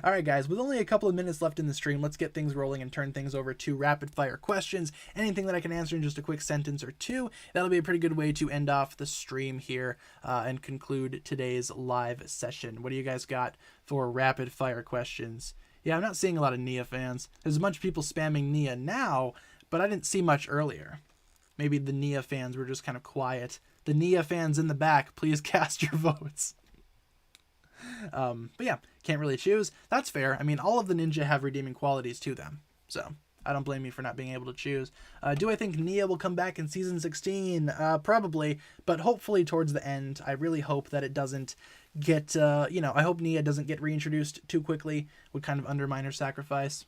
All right, guys, with only a couple of minutes left in the stream, let's get things rolling and turn things over to rapid fire questions. Anything that I can answer in just a quick sentence or two, that'll be a pretty good way to end off the stream here and conclude today's live session. What do you guys got for rapid fire questions? Yeah, I'm not seeing a lot of Nia fans. There's a bunch of people spamming Nia now, but I didn't see much earlier. Maybe the Nia fans were just kind of quiet. The Nia fans in the back, please cast your votes. But yeah, can't really choose. That's fair. I mean, all of the ninja have redeeming qualities to them, so I don't blame you for not being able to choose. Do I think Nia will come back in season 16? Probably, but hopefully towards the end. I really hope that it doesn't get, I hope Nia doesn't get reintroduced too quickly. Would kind of undermine her sacrifice.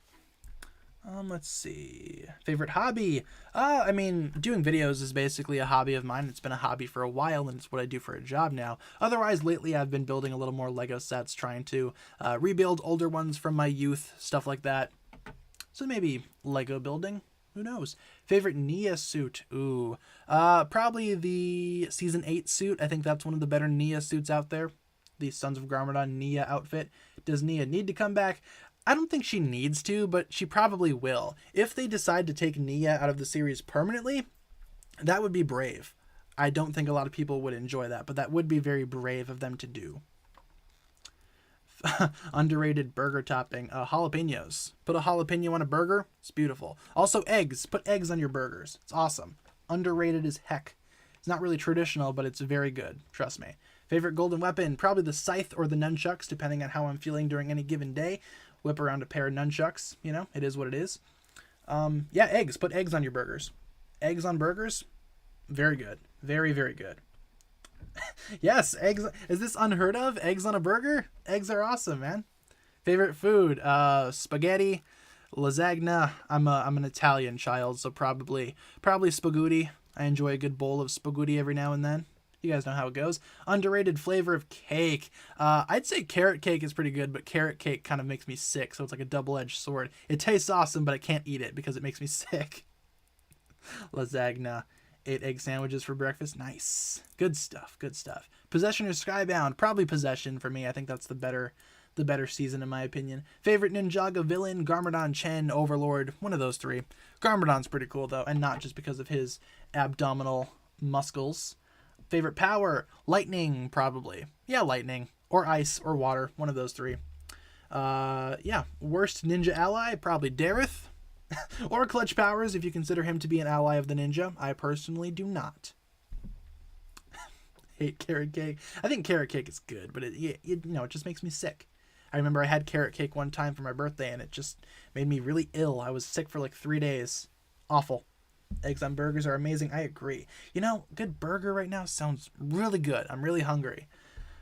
Let's see. Favorite hobby? I mean, doing videos is basically a hobby of mine. It's been a hobby for a while, and it's what I do for a job now. Otherwise, lately I've been building a little more Lego sets, trying to rebuild older ones from my youth, stuff like that. So maybe Lego building? Who knows? Favorite Nia suit? Ooh. Probably the Season 8 suit. I think that's one of the better Nia suits out there. The Sons of Garmadon Nia outfit. Does Nia need to come back? I don't think she needs to, but she probably will. If they decide to take Nia out of the series permanently, that would be brave. I don't think a lot of people would enjoy that, but that would be very brave of them to do. Underrated burger topping. Jalapenos. Put a jalapeno on a burger. It's beautiful. Also eggs. Put eggs on your burgers. It's awesome. Underrated as heck. It's not really traditional, but it's very good. Trust me. Favorite golden weapon? Probably the scythe or the nunchucks, depending on how I'm feeling during any given day. Whip around a pair of nunchucks, it is what it is. Yeah, eggs. Put eggs on your burgers. Eggs on burgers? Very good. Very, very good. Yes, eggs. Is this unheard of? Eggs on a burger? Eggs are awesome, man. Favorite food? Spaghetti, lasagna. I'm an Italian child, so probably spaghetti. I enjoy a good bowl of spaghetti every now and then. You guys know how it goes. Underrated flavor of cake. I'd say carrot cake is pretty good, but carrot cake kind of makes me sick, so it's like a double-edged sword. It tastes awesome, but I can't eat it because it makes me sick. Lasagna. 8 egg sandwiches for breakfast. Nice. Good stuff. Good stuff. Possession or Skybound? Probably Possession for me. I think that's the better season in my opinion. Favorite Ninjago villain? Garmadon, Chen, Overlord. One of those three. Garmadon's pretty cool, though, and not just because of his abdominal muscles. Favorite power? Lightning, probably. Yeah, lightning. Or ice, or water. One of those three. Yeah. Worst ninja ally? Probably Dareth. Or Clutch Powers, if you consider him to be an ally of the ninja. I personally do not. Hate carrot cake. I think carrot cake is good, but it just makes me sick. I remember I had carrot cake one time for my birthday, and it just made me really ill. I was sick for like 3 days. Awful. Eggs on burgers are amazing. I agree. Good burger right now sounds really good. I'm really hungry.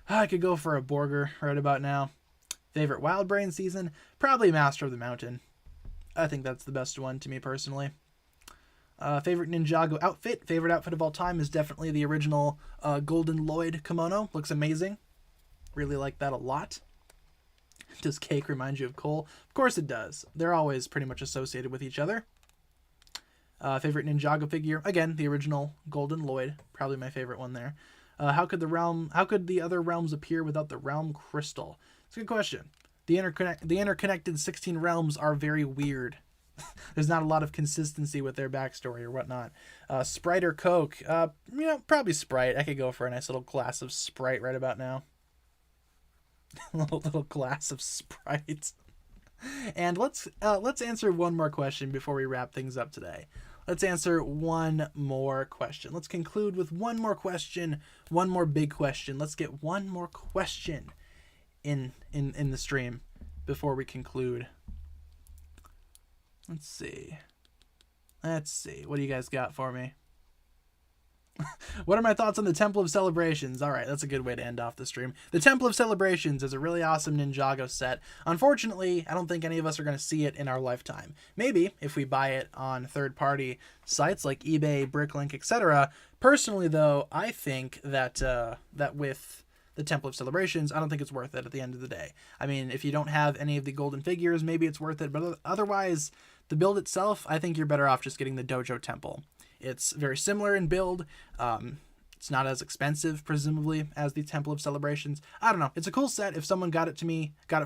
I could go for a burger right about now. Favorite Wild Brain season? Probably Master of the Mountain. I think that's the best one to me personally. Favorite Ninjago outfit. Favorite outfit of all time is definitely the original Golden Lloyd kimono. Looks amazing. Really like that a lot. Does cake remind you of coal? Of course it does. They're always pretty much associated with each other. Favorite Ninjago figure. Again, the original Golden Lloyd. Probably my favorite one there. How could the other realms appear without the realm crystal? It's a good question. The interconnected 16 realms are very weird. There's not a lot of consistency with their backstory or whatnot. Sprite or Coke? Probably Sprite. I could go for a nice little glass of Sprite right about now. little glass of Sprite. And let's answer one more question before we wrap things up today. Let's answer one more question. Let's conclude with one more question, one more big question. Let's get one more question in the stream before we conclude. Let's see. What do you guys got for me? What are my thoughts on the Temple of Celebrations? All right, that's a good way to end off the stream. The Temple of Celebrations is a really awesome Ninjago set. Unfortunately, I don't think any of us are going to see it in our lifetime. Maybe if we buy it on third-party sites like eBay, Bricklink, etc. Personally, though, I think that that with the Temple of Celebrations, I don't think it's worth it at the end of the day. I mean, if you don't have any of the golden figures, maybe it's worth it, but otherwise, the build itself, I think you're better off just getting the Dojo Temple. It's very similar in build. It's not as expensive, presumably, as the Temple of Celebrations. I don't know. It's a cool set. If someone got it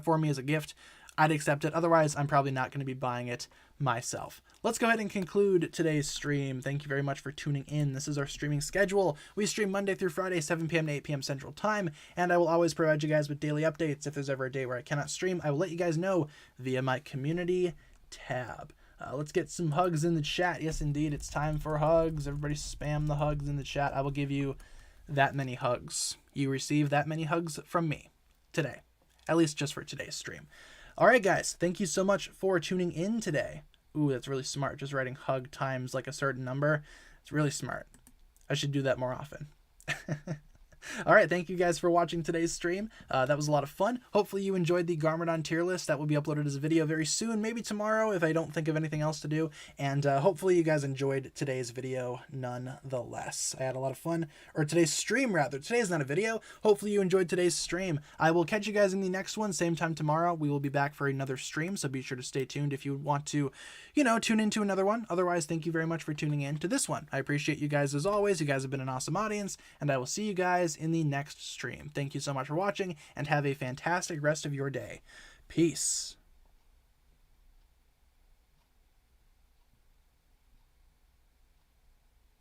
for me as a gift, I'd accept it. Otherwise, I'm probably not going to be buying it myself. Let's go ahead and conclude today's stream. Thank you very much for tuning in. This is our streaming schedule. We stream Monday through Friday, 7 p.m. to 8 p.m. Central Time, and I will always provide you guys with daily updates. If there's ever a day where I cannot stream, I will let you guys know via my community tab. Let's get some hugs in the chat. Yes, indeed, it's time for hugs. Everybody spam the hugs in the chat. I will give you that many hugs. You receive that many hugs from me today, at least just for today's stream. All right, guys, thank you so much for tuning in today. Ooh, that's really smart. Just writing hug times like a certain number. It's really smart. I should do that more often. All right, thank you guys for watching today's stream. That was a lot of fun. Hopefully you enjoyed the Garmadon tier list. That will be uploaded as a video very soon, maybe tomorrow if I don't think of anything else to do. And hopefully you guys enjoyed today's video nonetheless. I had a lot of fun, or today's stream rather. Today's not a video. Hopefully you enjoyed today's stream. I will catch you guys in the next one, same time tomorrow. We will be back for another stream, so be sure to stay tuned if you want to, tune into another one. Otherwise, thank you very much for tuning in to this one. I appreciate you guys as always. You guys have been an awesome audience, and I will see you guys in the next stream. Thank you so much for watching, and have a fantastic rest of your day. Peace.